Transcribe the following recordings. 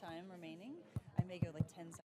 time remaining. I may go like 10 seconds.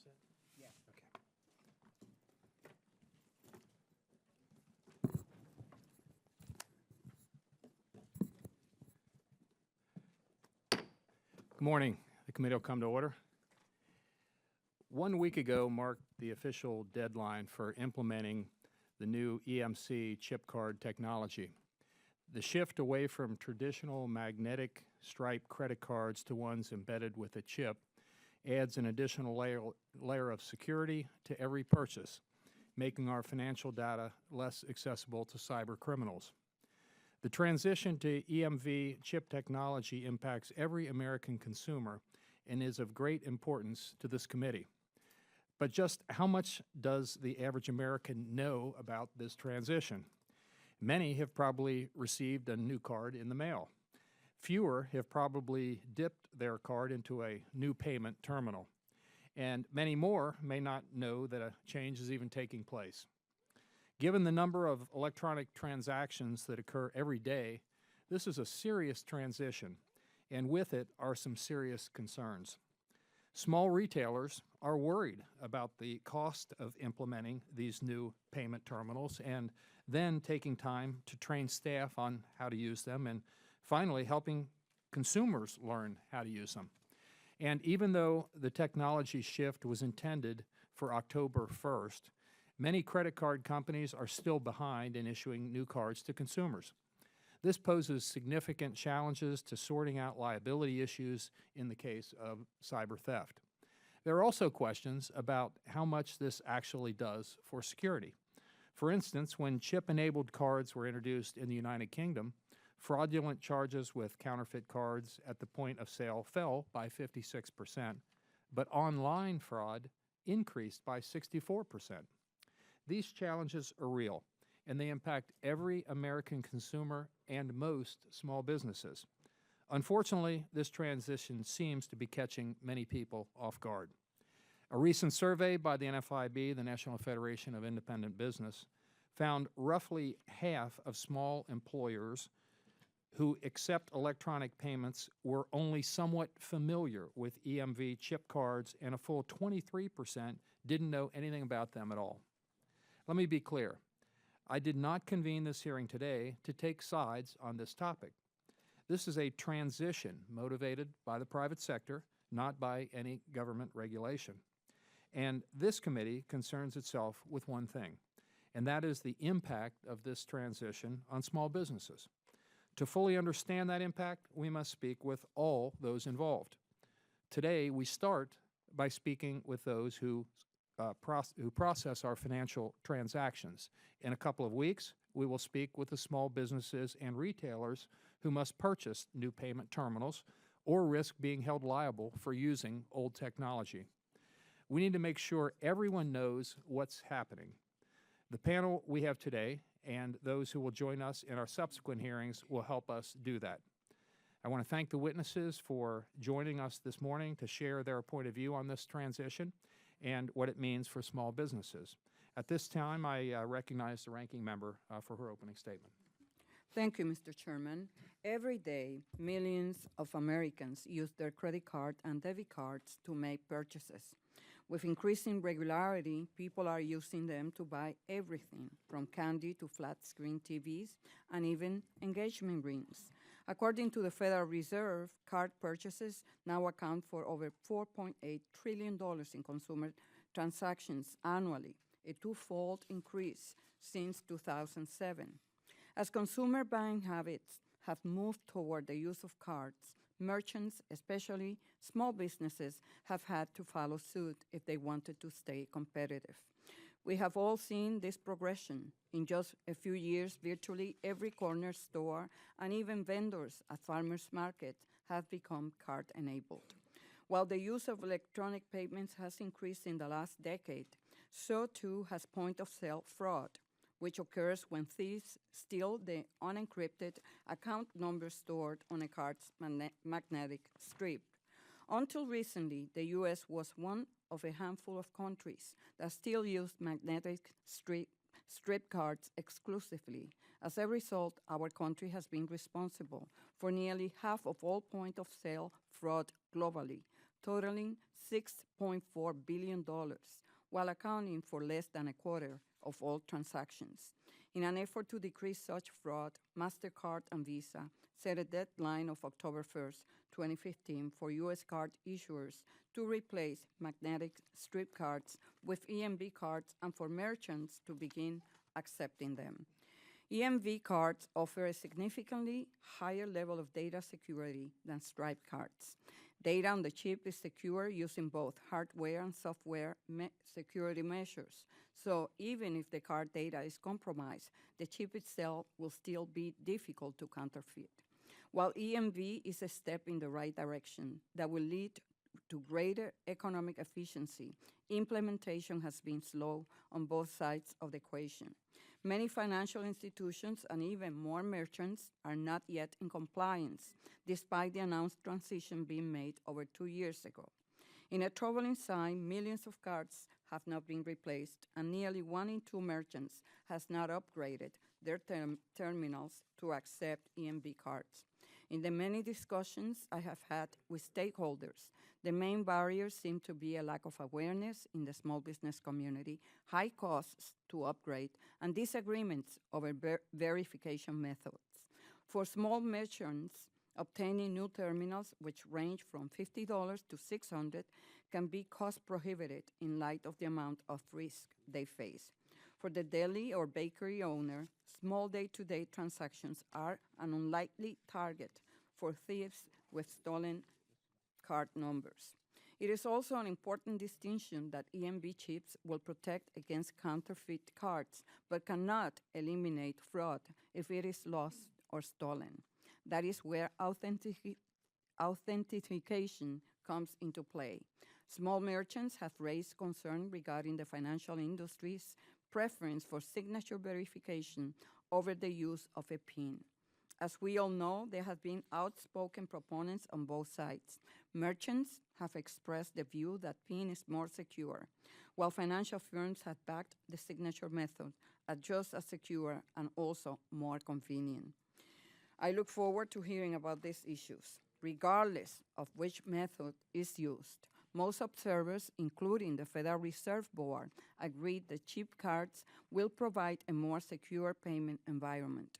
set? Yes. Okay. Good morning. The committee will come to order. 1 week ago marked the official deadline for implementing the new EMC chip card technology. The shift away from traditional magnetic stripe credit cards to ones embedded with a chip adds an additional layer of security to every purchase, making our financial data less accessible to cyber criminals. The transition to EMV chip technology impacts every American consumer and is of great importance to this committee. But just how much does the average American know about this transition? Many have probably received a new card in the mail. Fewer have probably dipped their card into a new payment terminal. And many more may not know that a change is even taking place. Given the number of electronic transactions that occur every day, this is a serious transition, and with it are some serious concerns. Small retailers are worried about the cost of implementing these new payment terminals and then taking time to train staff on how to use them and finally helping consumers learn how to use them. And even though the technology shift was intended for October 1st, many credit card companies are still behind in issuing new cards to consumers. This poses significant challenges to sorting out liability issues in the case of cyber theft. There are also questions about how much this actually does for security. For instance, when chip-enabled cards were introduced in the United Kingdom, fraudulent charges with counterfeit cards at the point of sale fell by 56%, but online fraud increased by 64%. These challenges are real, and they impact every American consumer and most small businesses. Unfortunately, this transition seems to be catching many people off guard. A recent survey by the NFIB, the National Federation of Independent Business, found roughly half of small employers who accept electronic payments were only somewhat familiar with EMV chip cards, and a full 23% didn't know anything about them at all. Let me be clear. I did not convene this hearing today to take sides on this topic. This is a transition motivated by the private sector, not by any government regulation. And this committee concerns itself with one thing, and that is the impact of this transition on small businesses. To fully understand that impact, we must speak with all those involved. Today, we start by speaking with those who process our financial transactions. In a couple of weeks, we will speak with the small businesses and retailers who must purchase new payment terminals or risk being held liable for using old technology. We need to make sure everyone knows what's happening. The panel we have today and those who will join us in our subsequent hearings will help us do that. I want to thank the witnesses for joining us this morning to share their point of view on this transition and what it means for small businesses. At this time, I recognize the ranking member for her opening statement. Thank you, Mr. Chairman. Every day, millions of Americans use their credit card and debit cards to make purchases. With increasing regularity, people are using them to buy everything, from candy to flat-screen TVs and even engagement rings. According to the Federal Reserve, card purchases now account for over $4.8 trillion in consumer transactions annually, a twofold increase since 2007. As consumer buying habits have moved toward the use of cards, merchants, especially small businesses, have had to follow suit if they wanted to stay competitive. We have all seen this progression. In just a few years, virtually every corner store and even vendors at farmers' market have become card-enabled. While the use of electronic payments has increased in the last decade, so too has point-of-sale fraud, which occurs when thieves steal the unencrypted account number stored on a card's magnetic strip. Until recently, the U.S. was one of a handful of countries that still used magnetic strip cards exclusively. As a result, our country has been responsible for nearly half of all point-of-sale fraud globally, totaling $6.4 billion, while accounting for less than a quarter of all transactions. In an effort to decrease such fraud, MasterCard and Visa set a deadline of October 1st, 2015 for U.S. card issuers to replace magnetic strip cards with EMV cards and for merchants to begin accepting them. EMV cards offer a significantly higher level of data security than striped cards. Data on the chip is secure using both hardware and software security measures. So even if the card data is compromised, the chip itself will still be difficult to counterfeit. While EMV is a step in the right direction that will lead to greater economic efficiency, implementation has been slow on both sides of the equation. Many financial institutions and even more merchants are not yet in compliance, despite the announced transition being made over 2 years ago. In a troubling sign, millions of cards have not been replaced, and nearly 1 in 2 merchants has not upgraded their terminals to accept EMV cards. In the many discussions I have had with stakeholders, the main barriers seem to be a lack of awareness in the small business community, high costs to upgrade, and disagreements over verification methods. For small merchants, obtaining new terminals, which range from $50 to $600, can be cost prohibitive in light of the amount of risk they face. For the deli or bakery owner, small day-to-day transactions are an unlikely target for thieves with stolen card numbers. It is also an important distinction that EMV chips will protect against counterfeit cards, but cannot eliminate fraud if it is lost or stolen. That is where authentication comes into play. Small merchants have raised concern regarding the financial industry's preference for signature verification over the use of a PIN. As we all know, there have been outspoken proponents on both sides. Merchants have expressed the view that PIN is more secure, while financial firms have backed the signature method as just as secure and also more convenient. I look forward to hearing about these issues. Regardless of which method is used, most observers, including the Federal Reserve Board, agreed that chip cards will provide a more secure payment environment.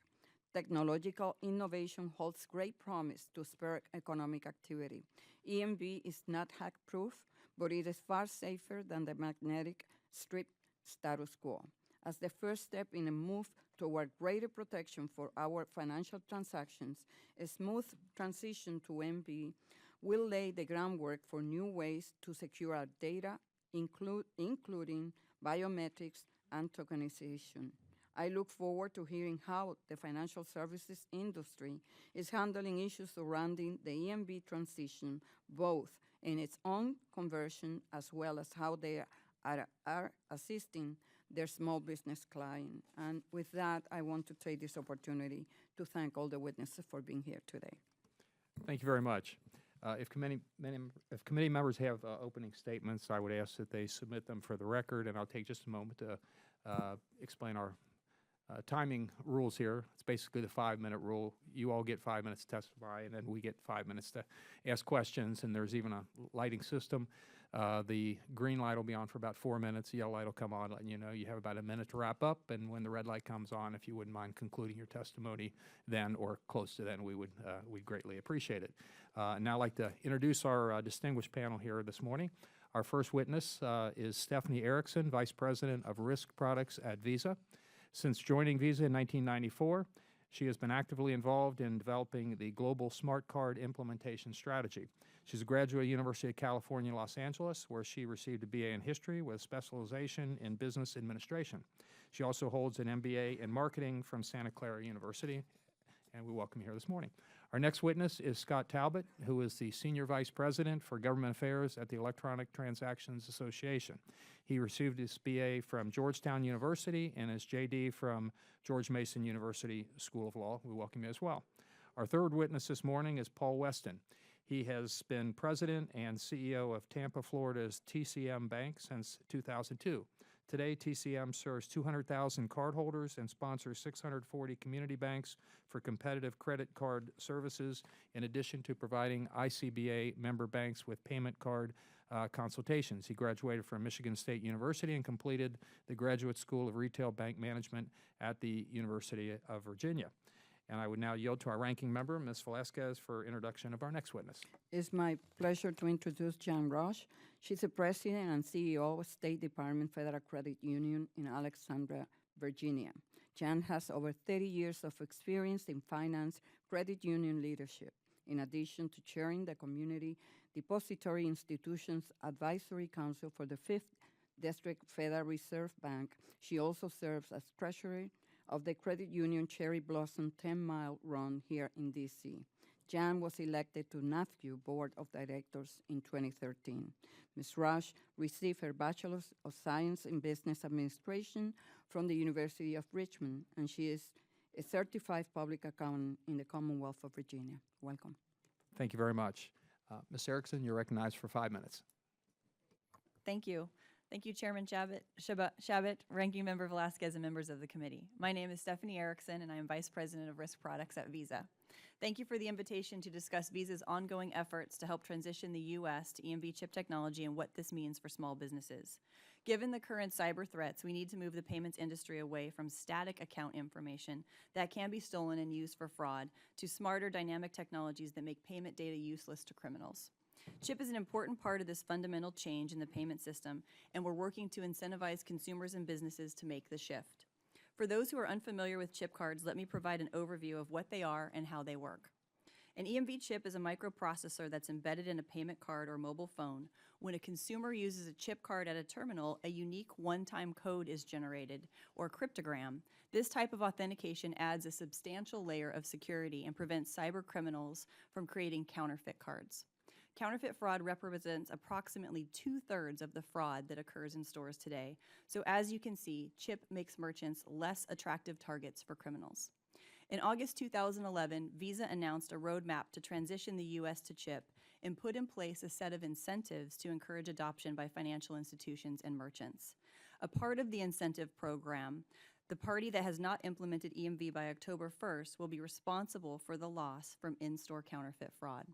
Technological innovation holds great promise to spur economic activity. EMV is not hack-proof, but it is far safer than the magnetic strip status quo. As the first step in a move toward greater protection for our financial transactions, a smooth transition to EMV will lay the groundwork for new ways to secure our data, including biometrics and tokenization. I look forward to hearing how the financial services industry is handling issues surrounding the EMV transition, both in its own conversion as well as how they are assisting their small business client. And with that, I want to take this opportunity to thank all the witnesses for being here today. Thank you very much. If committee members have opening statements, I would ask that they submit them for the record, and I'll take just a moment to explain our timing rules here. It's basically the 5-minute rule. You all get 5 minutes to testify, and then we get 5 minutes to ask questions, and there's even a lighting system. The green light will be on for about 4 minutes. The yellow light will come on, letting you know you have about a minute to wrap up, and when the red light comes on, if you wouldn't mind concluding your testimony then or close to then, we'd greatly appreciate it. Now I'd like to introduce our distinguished panel here this morning. Our first witness is Stephanie Erickson, Vice President of Risk Products at Visa. Since joining Visa in 1994, she has been actively involved in developing the global smart card implementation strategy. She's a graduate of University of California, Los Angeles, where she received a BA in history with specialization in business administration. She also holds an MBA in marketing from Santa Clara University, and we welcome you here this morning. Our next witness is Scott Talbot, who is the Senior Vice President for Government Affairs at the Electronic Transactions Association. He received his BA from Georgetown University and his JD from George Mason University School of Law. We welcome you as well. Our third witness this morning is Paul Weston. He has been president and CEO of Tampa, Florida's TCM Bank since 2002. Today, TCM serves 200,000 cardholders and sponsors 640 community banks for competitive credit card services, in addition to providing ICBA member banks with payment card consultations. He graduated from Michigan State University and completed the Graduate School of Retail Bank Management at the University of Virginia. And I would now yield to our ranking member, Ms. Velasquez, for introduction of our next witness. It's my pleasure to introduce Jan Roche. She's the president and CEO of State Department Federal Credit Union in Alexandria, Virginia. Jan has over 30 years of experience in finance, credit union leadership. In addition to chairing the Community Depository Institutions Advisory Council for the 5th District Federal Reserve Bank, she also serves as treasurer of the Credit Union Cherry Blossom 10-mile run here in D.C. Jan was elected to NAFCU Board of Directors in 2013. Ms. Rush received her Bachelor's of Science in Business Administration from the University of Richmond, and she is a certified public accountant in the Commonwealth of Virginia. Welcome. Thank you very much. Ms. Erickson, you're recognized for 5 minutes. Thank you. Thank you, Chairman Shabbat, Ranking Member Velasquez, and members of the committee. My name is Stephanie Erickson, and I am Vice President of Risk Products at Visa. Thank you for the invitation to discuss Visa's ongoing efforts to help transition the U.S. to EMV chip technology and what this means for small businesses. Given the current cyber threats, we need to move the payments industry away from static account information that can be stolen and used for fraud to smarter dynamic technologies that make payment data useless to criminals. Chip is an important part of this fundamental change in the payment system, and we're working to incentivize consumers and businesses to make the shift. For those who are unfamiliar with chip cards, let me provide an overview of what they are and how they work. An EMV chip is a microprocessor that's embedded in a payment card or mobile phone. When a consumer uses a chip card at a terminal, a unique one-time code is generated, or cryptogram. This type of authentication adds a substantial layer of security and prevents cyber criminals from creating counterfeit cards. Counterfeit fraud represents approximately 2/3 of the fraud that occurs in stores today. So as you can see, chip makes merchants less attractive targets for criminals. In August 2011, Visa announced a roadmap to transition the U.S. to chip and put in place a set of incentives to encourage adoption by financial institutions and merchants. A part of the incentive program, the party that has not implemented EMV by October 1st will be responsible for the loss from in-store counterfeit fraud.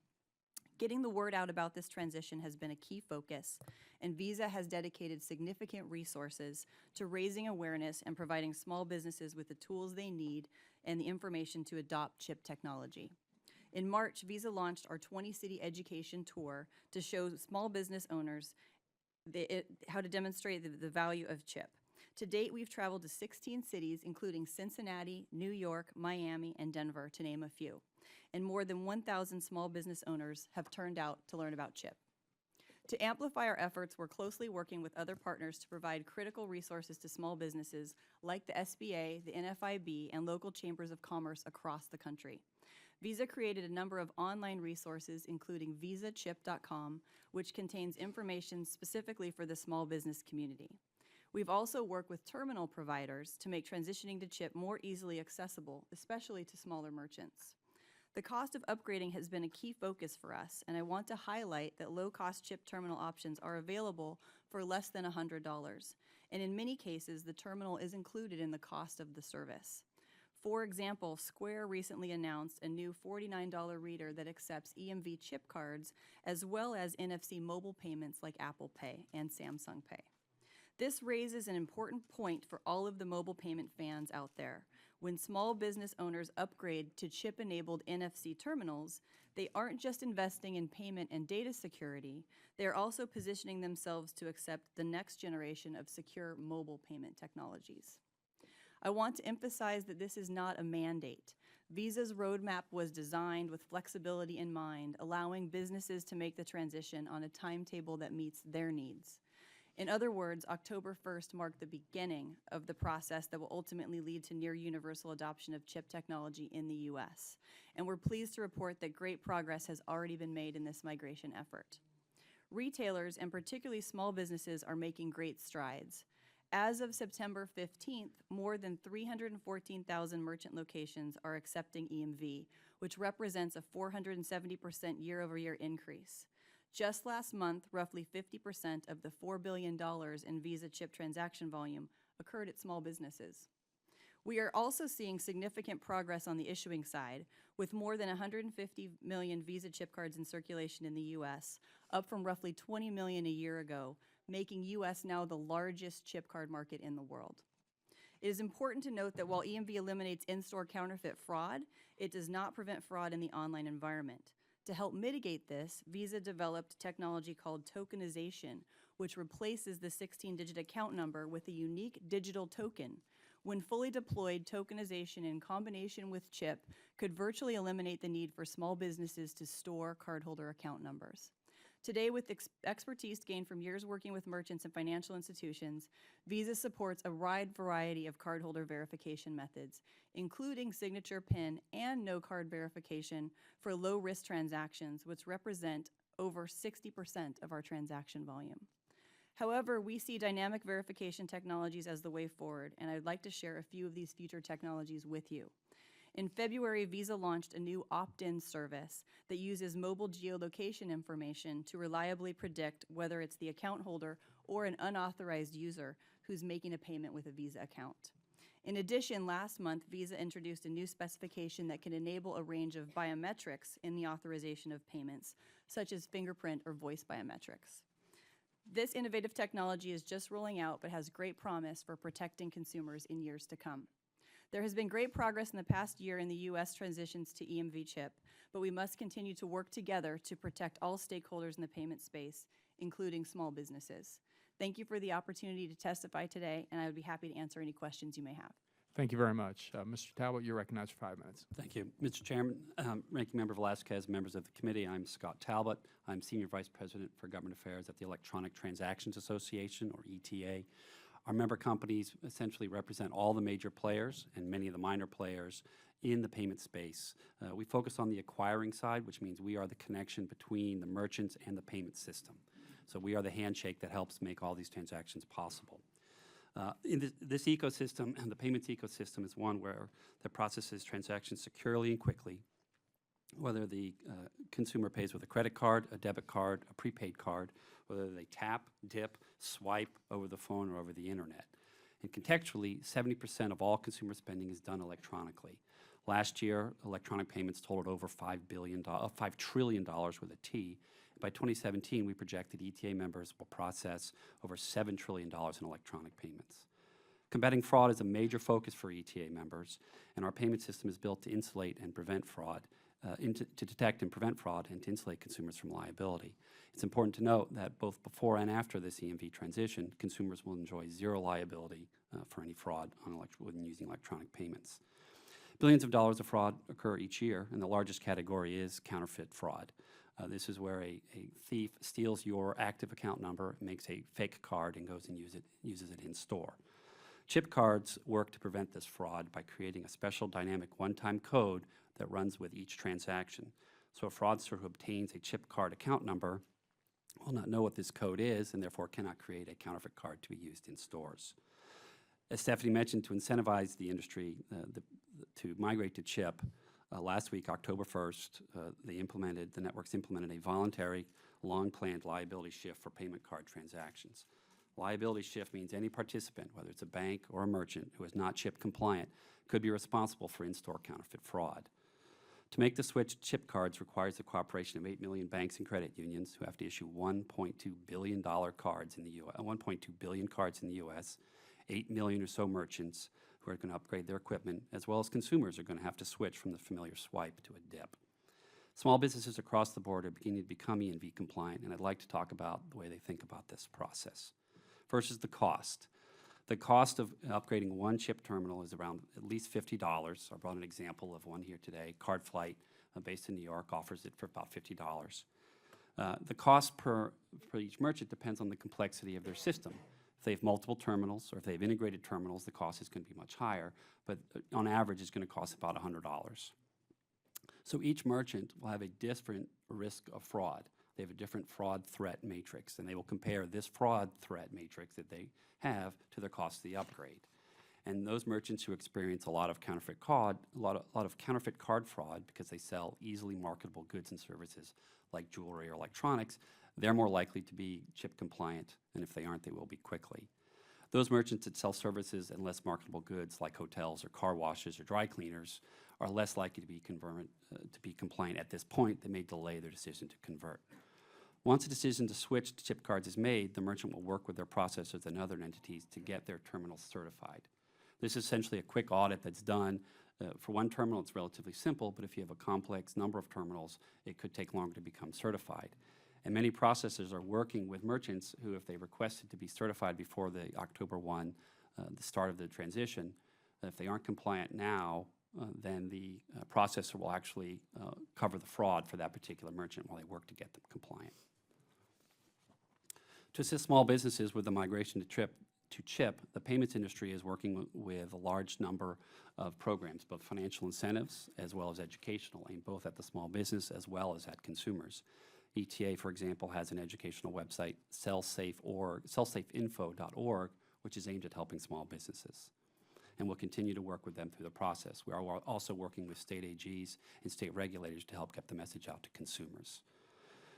Getting the word out about this transition has been a key focus, and Visa has dedicated significant resources to raising awareness and providing small businesses with the tools they need and the information to adopt chip technology. In March, Visa launched our 20-city education tour to show small business owners how to demonstrate the value of chip. To date, we've traveled to 16 cities, including Cincinnati, New York, Miami, and Denver, to name a few. And more than 1,000 small business owners have turned out to learn about chip. To amplify our efforts, we're closely working with other partners to provide critical resources to small businesses like the SBA, the NFIB, and local chambers of commerce across the country. Visa created a number of online resources, including visachip.com, which contains information specifically for the small business community. We've also worked with terminal providers to make transitioning to chip more easily accessible, especially to smaller merchants. The cost of upgrading has been a key focus for us, and I want to highlight that low-cost chip terminal options are available for less than $100, and in many cases, the terminal is included in the cost of the service. For example, Square recently announced a new $49 reader that accepts EMV chip cards as well as NFC mobile payments like Apple Pay and Samsung Pay. This raises an important point for all of the mobile payment fans out there. When small business owners upgrade to chip-enabled NFC terminals, they aren't just investing in payment and data security, they're also positioning themselves to accept the next generation of secure mobile payment technologies. I want to emphasize that this is not a mandate. Visa's roadmap was designed with flexibility in mind, allowing businesses to make the transition on a timetable that meets their needs. In other words, October 1st marked the beginning of the process that will ultimately lead to near universal adoption of chip technology in the U.S. And we're pleased to report that great progress has already been made in this migration effort. Retailers, and particularly small businesses, are making great strides. As of September 15th, more than 314,000 merchant locations are accepting EMV, which represents a 470% year-over-year increase. Just last month, roughly 50% of the $4 billion in Visa chip transaction volume occurred at small businesses. We are also seeing significant progress on the issuing side, with more than 150 million Visa chip cards in circulation in the U.S., up from roughly 20 million a year ago, making U.S. now the largest chip card market in the world. It is important to note that while EMV eliminates in-store counterfeit fraud, it does not prevent fraud in the online environment. To help mitigate this, Visa developed technology called tokenization, which replaces the 16-digit account number with a unique digital token. When fully deployed, tokenization in combination with chip could virtually eliminate the need for small businesses to store cardholder account numbers. Today, with expertise gained from years working with merchants and financial institutions, Visa supports a wide variety of cardholder verification methods, including signature PIN and no card verification for low-risk transactions, which represent over 60% of our transaction volume. However, we see dynamic verification technologies as the way forward, and I'd like to share a few of these future technologies with you. In February, Visa launched a new opt-in service that uses mobile geolocation information to reliably predict whether it's the account holder or an unauthorized user who's making a payment with a Visa account. In addition, last month, Visa introduced a new specification that can enable a range of biometrics in the authorization of payments, such as fingerprint or voice biometrics. This innovative technology is just rolling out but has great promise for protecting consumers in years to come. There has been great progress in the past year in the U.S. transitions to EMV chip, but we must continue to work together to protect all stakeholders in the payment space, including small businesses. Thank you for the opportunity to testify today, and I would be happy to answer any questions you may have. Thank you very much. Mr. Talbot, you're recognized for 5 minutes. Thank you. Mr. Chairman, Ranking Member Velasquez, members of the committee, I'm Scott Talbot. I'm Senior Vice President for Government Affairs at the Electronic Transactions Association, or ETA. Our member companies essentially represent all the major players and many of the minor players in the payment space. We focus on the acquiring side, which means we are the connection between the merchants and the payment system. So we are the handshake that helps make all these transactions possible. In this ecosystem, and the payments ecosystem is one where that processes transactions securely and quickly, whether the consumer pays with a credit card, a debit card, a prepaid card, whether they tap, dip, swipe over the phone or over the internet. And contextually, 70% of all consumer spending is done electronically. Last year, electronic payments totaled over $5 trillion with a T. By 2017, we project that ETA members will process over $7 trillion in electronic payments. Combating fraud is a major focus for ETA members, and our payment system is built to insulate and prevent fraud, to detect and prevent fraud and to insulate consumers from liability. It's important to note that both before and after this EMV transition, consumers will enjoy zero liability for any fraud when using electronic payments. Billions of dollars of fraud occur each year, and the largest category is counterfeit fraud. This is where a thief steals your active account number, makes a fake card, and goes and uses it in store. Chip cards work to prevent this fraud by creating a special dynamic one-time code that runs with each transaction. So a fraudster who obtains a chip card account number will not know what this code is and therefore cannot create a counterfeit card to be used in stores. As Stephanie mentioned, to incentivize the industry to migrate to chip, last week, October 1st, the networks implemented a voluntary, long-planned liability shift for payment card transactions. Liability shift means any participant, whether it's a bank or a merchant who is not chip compliant, could be responsible for in-store counterfeit fraud. To make the switch to chip cards requires the cooperation of 8 million banks and credit unions who have to issue $1.2 billion cards in the U.S., 1.2 billion cards in the U.S., 8 million or so merchants who are going to upgrade their equipment, as well as consumers are going to have to switch from the familiar swipe to a dip. Small businesses across the board are beginning to become EMV compliant, and I'd like to talk about the way they think about this process. First is the cost. The cost of upgrading one chip terminal is around at least $50. I brought an example of one here today. CardFlight, based in New York, offers it for about $50. The cost for each merchant depends on the complexity of their system. If they have multiple terminals or if they have integrated terminals, the cost is going to be much higher, but on average, it's going to cost about $100. So each merchant will have a different risk of fraud. They have a different fraud threat matrix, and they will compare this fraud threat matrix that they have to their cost of the upgrade. And those merchants who experience a lot of counterfeit card fraud because they sell easily marketable goods and services like jewelry or electronics they're more likely to be chip compliant, and if they aren't, they will be quickly. Those merchants that sell services and less marketable goods like hotels or car washes or dry cleaners are less likely to be compliant at this point. They may delay their decision to convert. Once a decision to switch to chip cards is made, the merchant will work with their processors and other entities to get their terminals certified. This is essentially a quick audit that's done. For one terminal, it's relatively simple, but if you have a complex number of terminals, it could take longer to become certified. And many processors are working with merchants who, if they requested to be certified before the October 1, the start of the transition, if they aren't compliant now, then the processor will actually cover the fraud for that particular merchant while they work to get them compliant. To assist small businesses with the migration to chip, the payments industry is working with a large number of programs, both financial incentives as well as educational, aimed both at the small business as well as at consumers. ETA, for example, has an educational website, sellsafeinfo.org, which is aimed at helping small businesses. And we'll continue to work with them through the process. We are also working with state AGs and state regulators to help get the message out to consumers.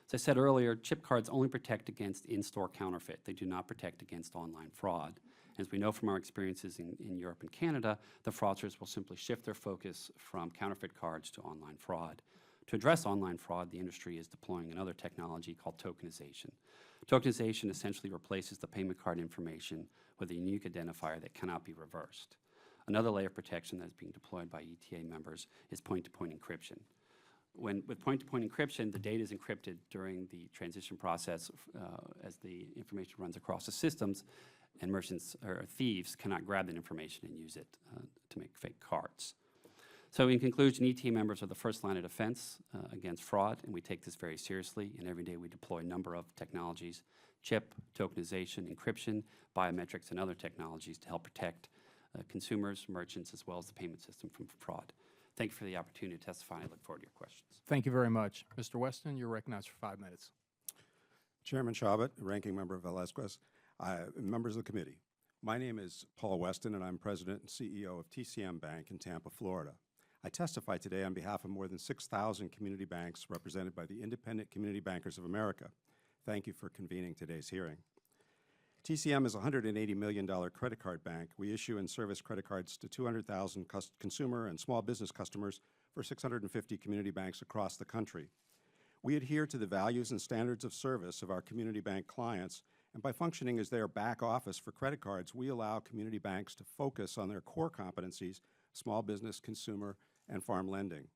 As I said earlier, chip cards only protect against in-store counterfeit. They do not protect against online fraud. As we know from our experiences in Europe and Canada, the fraudsters will simply shift their focus from counterfeit cards to online fraud. To address online fraud, the industry is deploying another technology called tokenization. Tokenization essentially replaces the payment card information with a unique identifier that cannot be reversed. Another layer of protection that is being deployed by ETA members is point-to-point encryption. With point-to-point encryption, the data is encrypted during the transition process as the information runs across the systems, and merchants or thieves cannot grab that information and use it to make fake cards. So in conclusion, ETA members are the first line of defense against fraud, and we take this very seriously, and every day we deploy a number of technologies, chip, tokenization, encryption, biometrics, and other technologies to help protect consumers, merchants, as well as the payment system from fraud. Thank you for the opportunity to testify. I look forward to your questions. Thank you very much. Mr. Weston, you're recognized for 5 minutes. Chairman Chabot, Ranking Member Velasquez, members of the committee. My name is Paul Weston, and I'm President and CEO of TCM Bank in Tampa, Florida. I testify today on behalf of more than 6,000 community banks represented by the Independent Community Bankers of America. Thank you for convening today's hearing. TCM is a $180 million credit card bank. We issue and service credit cards to 200,000 consumer and small business customers for 650 community banks across the country. We adhere to the values and standards of service of our community bank clients, and by functioning as their back office for credit cards, we allow community banks to focus on their core competencies, small business, consumer, and farm lending.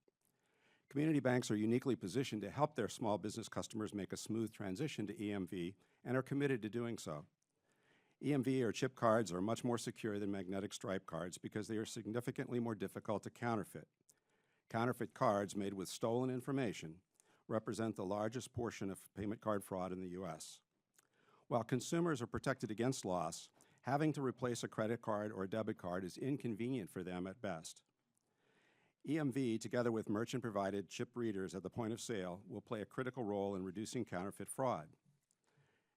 Community banks are uniquely positioned to help their small business customers make a smooth transition to EMV and are committed to doing so. EMV or chip cards are much more secure than magnetic stripe cards because they are significantly more difficult to counterfeit. Counterfeit cards made with stolen information represent the largest portion of payment card fraud in the U.S. While consumers are protected against loss, having to replace a credit card or a debit card is inconvenient for them at best. EMV, together with merchant-provided chip readers at the point of sale, will play a critical role in reducing counterfeit fraud.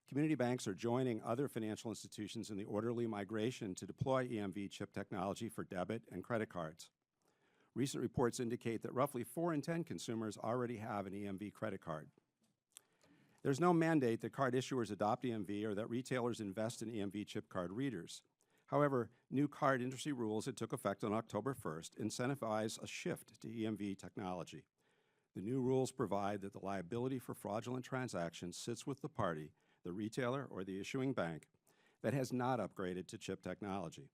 Community banks are joining other financial institutions in the orderly migration to deploy EMV chip technology for debit and credit cards. Recent reports indicate that roughly 4 in 10 consumers already have an EMV credit card. There's no mandate that card issuers adopt EMV or that retailers invest in EMV chip card readers. However, new card industry rules that took effect on October 1st incentivize a shift to EMV technology. The new rules provide that the liability for fraudulent transactions sits with the party, the retailer or the issuing bank, that has not upgraded to chip technology.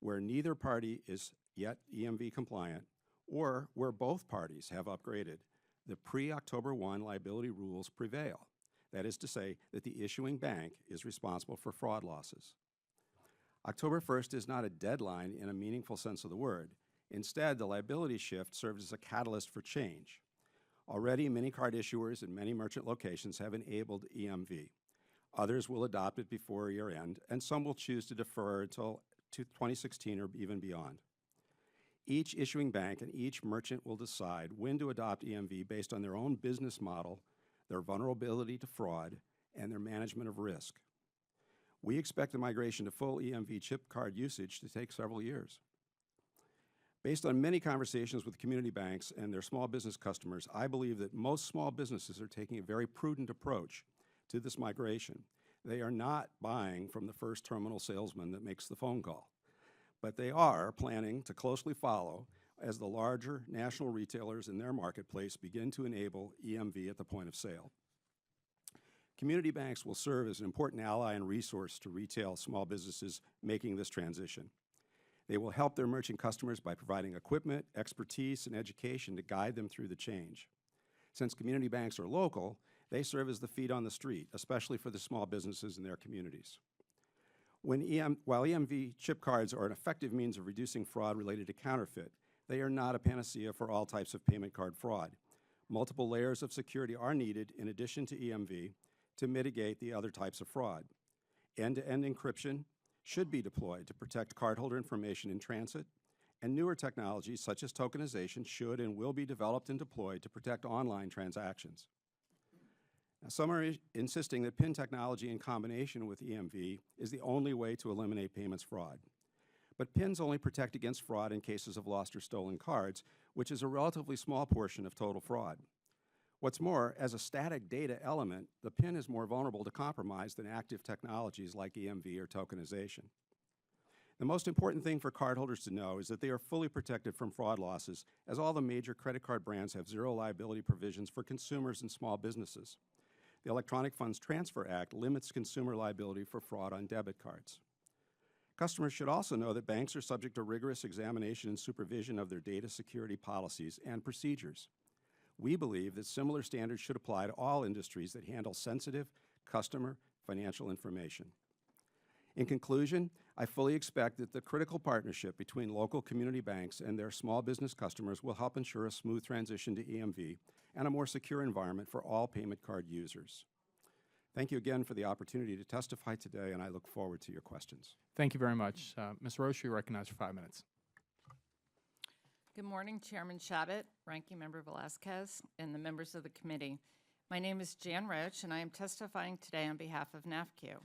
Where neither party is yet EMV compliant, or where both parties have upgraded, the pre-October 1 liability rules prevail. That is to say that the issuing bank is responsible for fraud losses. October 1st is not a deadline in a meaningful sense of the word. Instead, the liability shift serves as a catalyst for change. Already, many card issuers and many merchant locations have enabled EMV. Others will adopt it before year end, and some will choose to defer until 2016 or even beyond. Each issuing bank and each merchant will decide when to adopt EMV based on their own business model, their vulnerability to fraud, and their management of risk. We expect the migration to full EMV chip card usage to take several years. Based on many conversations with community banks and their small business customers, I believe that most small businesses are taking a very prudent approach. to this migration. They are not buying from the first terminal salesman that makes the phone call, but they are planning to closely follow as the larger national retailers in their marketplace begin to enable EMV at the point of sale. Community banks will serve as an important ally and resource to retail small businesses making this transition. They will help their merchant customers by providing equipment, expertise, and education to guide them through the change. Since community banks are local, they serve as the feet on the street, especially for the small businesses in their communities. While EMV chip cards are an effective means of reducing fraud related to counterfeit, they are not a panacea for all types of payment card fraud. Multiple layers of security are needed in addition to EMV to mitigate the other types of fraud. End-to-end encryption should be deployed to protect cardholder information in transit, and newer technologies such as tokenization should and will be developed and deployed to protect online transactions. Now, some are insisting that PIN technology in combination with EMV is the only way to eliminate payments fraud. But PINs only protect against fraud in cases of lost or stolen cards, which is a relatively small portion of total fraud. What's more, as a static data element, the PIN is more vulnerable to compromise than active technologies like EMV or tokenization. The most important thing for cardholders to know is that they are fully protected from fraud losses, as all the major credit card brands have zero liability provisions for consumers and small businesses. The Electronic Funds Transfer Act limits consumer liability for fraud on debit cards. Customers should also know that banks are subject to rigorous examination and supervision of their data security policies and procedures. We believe that similar standards should apply to all industries that handle sensitive customer financial information. In conclusion, I fully expect that the critical partnership between local community banks and their small business customers will help ensure a smooth transition to EMV and a more secure environment for all payment card users. Thank you again for the opportunity to testify today, and I look forward to your questions. Thank you very much. Ms. Roche, you're recognized for 5 minutes. Good morning, Chairman Shabbat, Ranking Member Velasquez, and the members of the committee. My name is Jan Roach, and I am testifying today on behalf of NAFCU.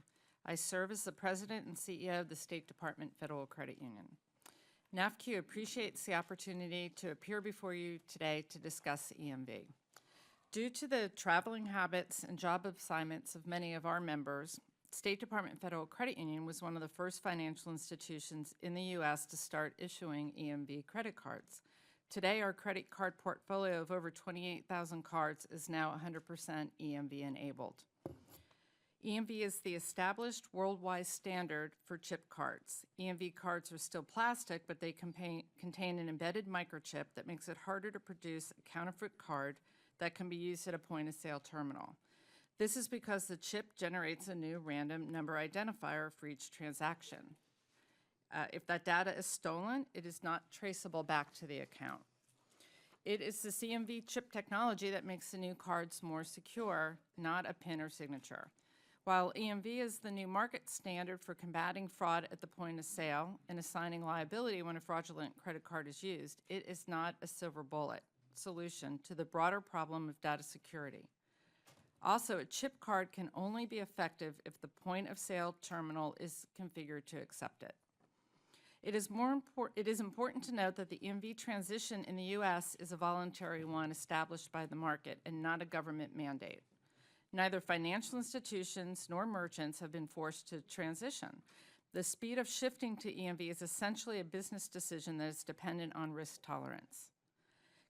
I serve as the President and CEO of the State Department Federal Credit Union. NAFCU appreciates the opportunity to appear before you today to discuss EMV. Due to the traveling habits and job assignments of many of our members, State Department Federal Credit Union was one of the first financial institutions in the U.S. to start issuing EMV credit cards. Today, our credit card portfolio of over 28,000 cards is now 100% EMV enabled. EMV is the established worldwide standard for chip cards. EMV cards are still plastic, but they contain an embedded microchip that makes it harder to produce a counterfeit card that can be used at a point-of-sale terminal. This is because the chip generates a new random number identifier for each transaction. If that data is stolen, it is not traceable back to the account. It is the EMV chip technology that makes the new cards more secure, not a PIN or signature. While EMV is the new market standard for combating fraud at the point of sale and assigning liability when a fraudulent credit card is used, it is not a silver bullet solution to the broader problem of data security. Also, a chip card can only be effective if the point-of-sale terminal is configured to accept it. It is important to note that the EMV transition in the U.S. is a voluntary one established by the market and not a government mandate. Neither financial institutions nor merchants have been forced to transition. The speed of shifting to EMV is essentially a business decision that is dependent on risk tolerance.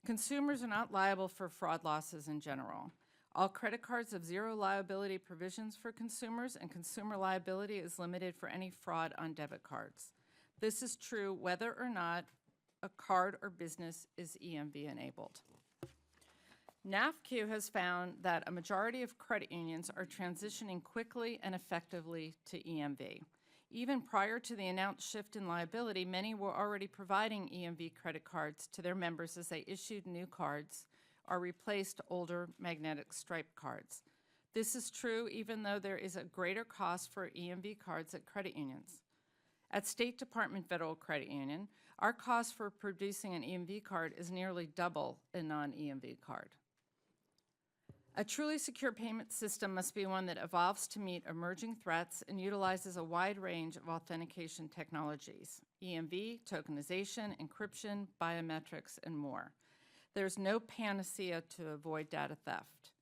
Consumers are not liable for fraud losses in general. All credit cards have zero liability provisions for consumers, and consumer liability is limited for any fraud on debit cards. This is true whether or not a card or business is EMV enabled. NAFCU has found that a majority of credit unions are transitioning quickly and effectively to EMV. Even prior to the announced shift in liability, many were already providing EMV credit cards to their members as they issued new cards or replaced older magnetic stripe cards. This is true even though there is a greater cost for EMV cards at credit unions. At State Department Federal Credit Union, our cost for producing an EMV card is nearly double a non-EMV card. A truly secure payment system must be one that evolves to meet emerging threats and utilizes a wide range of authentication technologies: EMV, tokenization, encryption, biometrics, and more. There's no panacea to avoid data theft.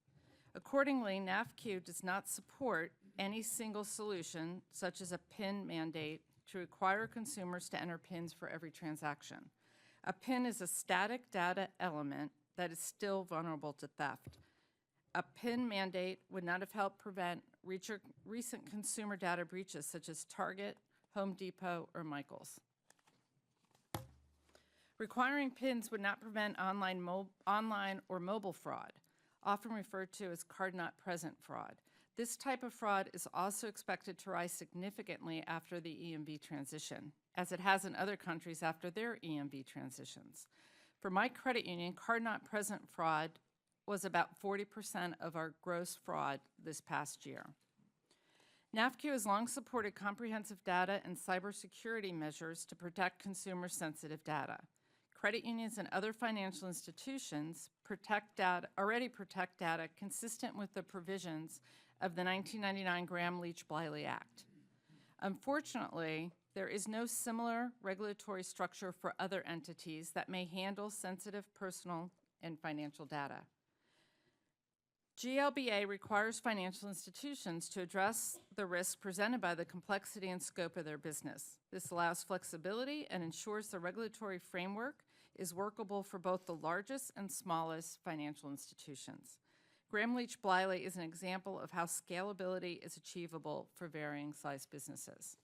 Accordingly, NAFQ does not support any single solution, such as a PIN mandate, to require consumers to enter PINs for every transaction. A PIN is a static data element that is still vulnerable to theft. A PIN mandate would not have helped prevent recent consumer data breaches such as Target, Home Depot, or Michaels. Requiring PINs would not prevent online or mobile fraud, often referred to as card-not-present fraud. This type of fraud is also expected to rise significantly after the EMV transition, as it has in other countries after their EMV transitions. For my credit union, card-not-present fraud was about 40% of our gross fraud this past year. NAFQ has long supported comprehensive data and cybersecurity measures to protect consumer-sensitive data. Credit unions and other financial institutions already protect data consistent with the provisions of the 1999 Gramm-Leach-Bliley Act. Unfortunately, there is no similar regulatory structure for other entities that may handle sensitive personal and financial data. GLBA requires financial institutions to address the risk presented by the complexity and scope of their business. This allows flexibility and ensures the regulatory framework is workable for both the largest and smallest financial institutions. Gramm-Leach-Bliley is an example of how scalability is achievable for varying size businesses.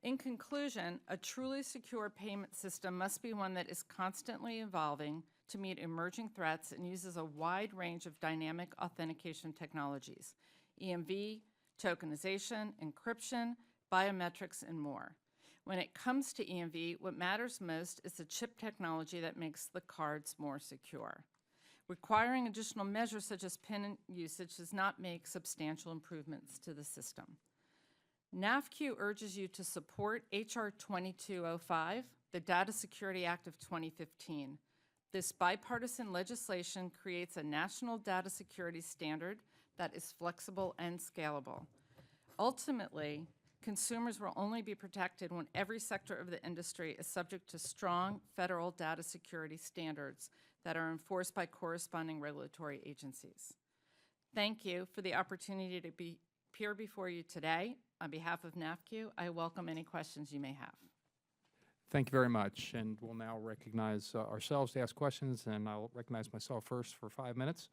In conclusion, a truly secure payment system must be one that is constantly evolving to meet emerging threats and uses a wide range of dynamic authentication technologies: EMV, tokenization, encryption, biometrics, and more. When it comes to EMV, what matters most is the chip technology that makes the cards more secure. Requiring additional measures such as PIN usage does not make substantial improvements to the system. NAFQ urges you to support H.R. 2205, the Data Security Act of 2015. This bipartisan legislation creates a national data security standard that is flexible and scalable. Ultimately, consumers will only be protected when every sector of the industry is subject to strong federal data security standards that are enforced by corresponding regulatory agencies. Thank you for the opportunity to appear before you today. On behalf of NAFQ, I welcome any questions you may have. Thank you very much, and we'll now recognize ourselves to ask questions, and I'll recognize myself first for 5 minutes.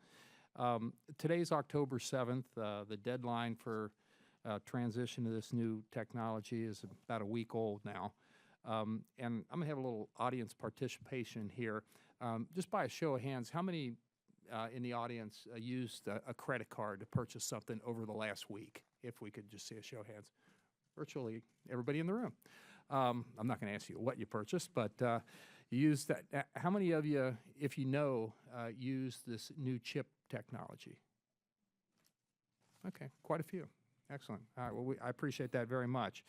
Today's October 7th. The deadline for transition to this new technology is about a week old now, and I'm going to have a little audience participation here. Just by a show of hands, how many in the audience used a credit card to purchase something over the last week? If we could just see a show of hands. Virtually everybody in the room. I'm not going to ask you what you purchased, but you used that. How many of you, if you know, use this new chip technology? Okay, quite a few. Excellent. All right, well, I appreciate that very much.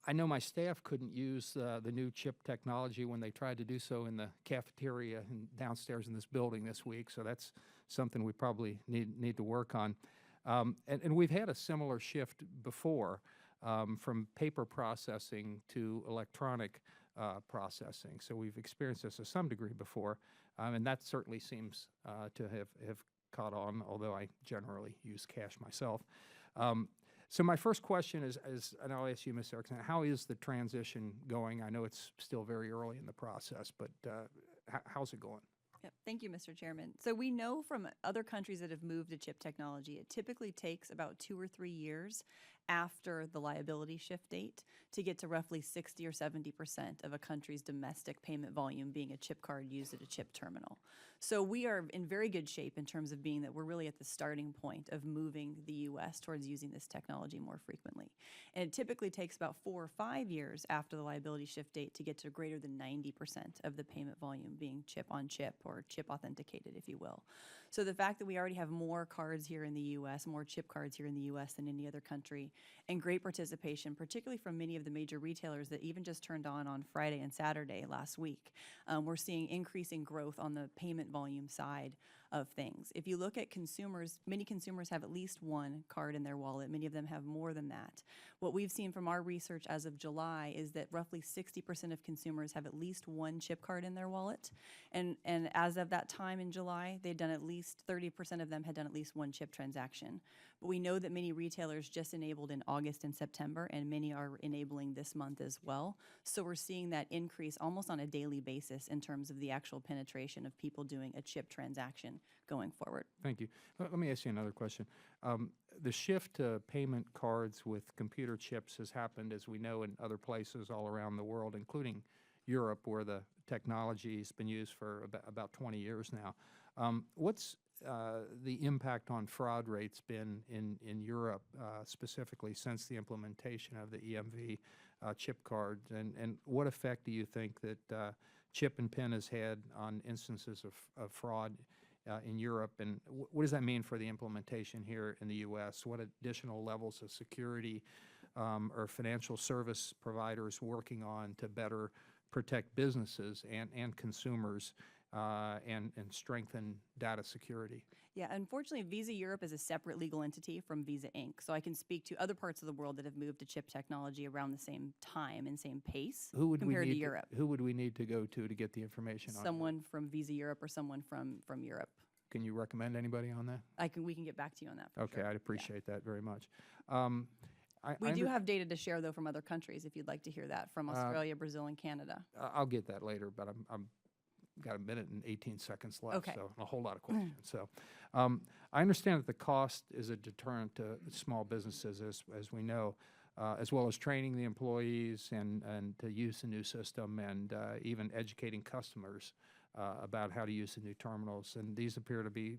I know my staff couldn't use the new chip technology when they tried to do so in the cafeteria and downstairs in this building this week, so that's something we probably need to work on. And we've had a similar shift before from paper processing to electronic processing, so we've experienced this to some degree before, and that certainly seems to have caught on, although I generally use cash myself. So my first question is, and I'll ask you, Ms. Erickson, how is the transition going? I know it's still very early in the process, but how's it going? Yep. Thank you, Mr. Chairman. So we know from other countries that have moved to chip technology, it typically takes about 2 or 3 years after the liability shift date to get to roughly 60 or 70% of a country's domestic payment volume being a chip card used at a chip terminal. So we are in very good shape in terms of being that we're really at the starting point of moving the U.S. towards using this technology more frequently. And it typically takes about 4 or 5 years after the liability shift date to get to greater than 90% of the payment volume being chip on chip or chip authenticated, if you will. So the fact that we already have more cards here in the U.S., more chip cards here in the U.S. than any other country, and great participation, particularly from many of the major retailers that even just turned on Friday and Saturday last week. We're seeing increasing growth on the payment volume side of things. If you look at consumers, many consumers have at least one card in their wallet. Many of them have more than that. What we've seen from our research as of July is that roughly 60% of consumers have at least one chip card in their wallet. And as of that time in July, they'd done at least 30% of them had done at least one chip transaction. But we know that many retailers just enabled in August and September, and many are enabling this month as well. So we're seeing that increase almost on a daily basis in terms of the actual penetration of people doing a chip transaction going forward. Thank you. Let me ask you another question. The shift to payment cards with computer chips has happened, as we know, in other places all around the world, including Europe, where the technology has been used for about 20 years now. What's the impact on fraud rates been in Europe, specifically since the implementation of the EMV chip card? And what effect do you think that chip and PIN has had on instances of fraud in Europe? And what does that mean for the implementation here in the U.S.? What additional levels of security are financial service providers working on to better protect businesses and consumers and strengthen data security? Yeah, unfortunately, Visa Europe is a separate legal entity from Visa Inc. So I can speak to other parts of the world that have moved to chip technology around the same time and same pace compared to Europe. Who would we need to go to get the information on that? Someone from Visa Europe or someone from Europe. Can you recommend anybody on that? We can get back to you on that for Okay, sure. I'd appreciate that very much. We do have data to share, though, from other countries, if you'd like to hear that, from Australia, Brazil, and Canada. I'll get that later, but I'm got a minute and 18 seconds left, Okay. so a whole lot of questions. So I understand that the cost is a deterrent to small businesses, as we know, as well as training the employees and to use the new system and even educating customers about how to use the new terminals. And these appear to be,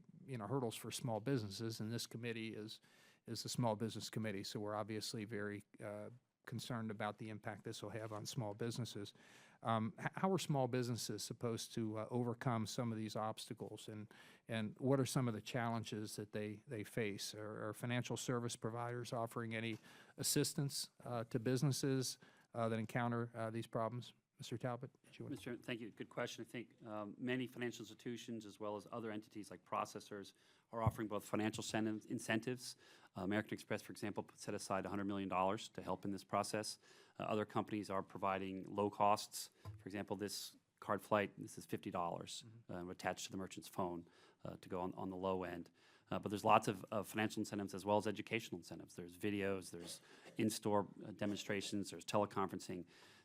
hurdles for small businesses, and this committee is the Small Business Committee, so we're obviously very concerned about the impact this will have on small businesses. How are small businesses supposed to overcome some of these obstacles, and what are some of the challenges that they face? Are financial service providers offering any assistance to businesses that encounter these problems? Mr. Talbot, did you want Mr. Chairman, thank you. Good question. I think many financial institutions, as well as other entities like processors, are offering both financial incentives. American Express, for example, set aside $100 million to help in this process. Other companies are providing low costs. For example, this card flight, this is $50 attached to the merchant's phone to go on the low end. But there's lots of financial incentives as well as educational incentives. There's videos, there's in-store demonstrations, there's teleconferencing.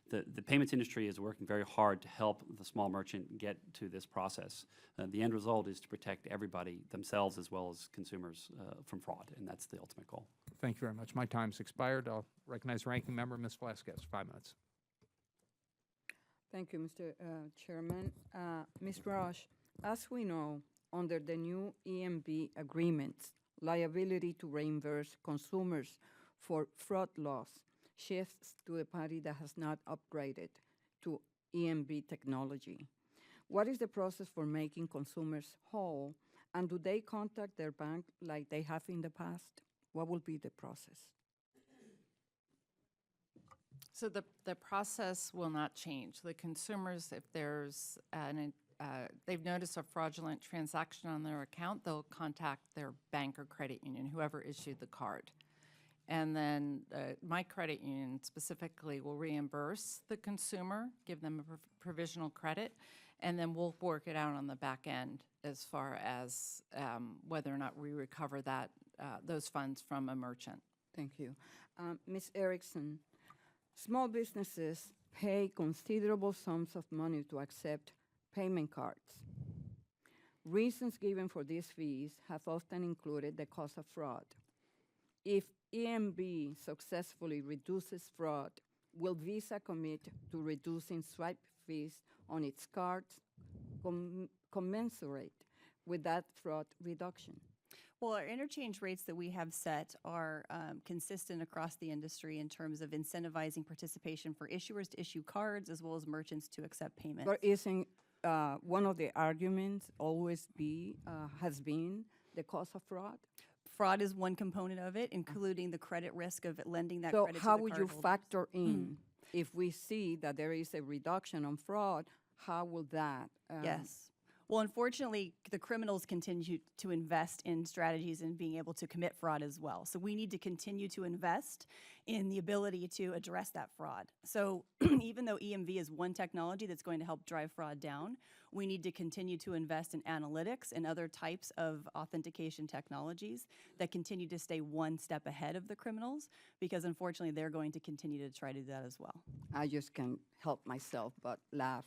The payments industry is working very hard to help the small merchant get to this process. The end result is to protect everybody, themselves as well as consumers, from fraud, and that's the ultimate goal. Thank you very much. My time's expired. I'll recognize Ranking Member Ms. Velasquez, 5 minutes. Thank you, Mr. Chairman. Ms. Rush, as we know, under the new EMV agreements, liability to reimburse consumers for fraud loss shifts to a party that has not upgraded to EMV technology. What is the process for making consumers whole, and do they contact their bank like they have in the past? What will be the process? So the process will not change. The consumers, if there's they've noticed a fraudulent transaction on their account, they'll contact their bank or credit union, whoever issued the card. And then my credit union specifically will reimburse the consumer, give them a provisional credit, and then we'll work it out on the back end as far as whether or not we recover those funds from a merchant. Thank you. Ms. Erickson, small businesses pay considerable sums of money to accept payment cards. Reasons given for these fees have often included the cost of fraud. If EMV successfully reduces fraud, will Visa commit to reducing swipe fees on its cards commensurate with that fraud reduction? Well, our interchange rates that we have set are consistent across the industry in terms of incentivizing participation for issuers to issue cards as well as merchants to accept payments. But isn't one of the arguments always has been the cost of fraud? Fraud is one component of it, including the credit risk of lending that So credit to the how would you cardholders. factor in, if we see that there is a reduction on fraud, how will that? Yes. Well, unfortunately, the criminals continue to invest in strategies and being able to commit fraud as well. So we need to continue to invest in the ability to address that fraud. So even though EMV is one technology that's going to help drive fraud down, we need to continue to invest in analytics and other types of authentication technologies that continue to stay one step ahead of the criminals, because unfortunately they're going to continue to try to do that as well. I just can't help myself but laugh.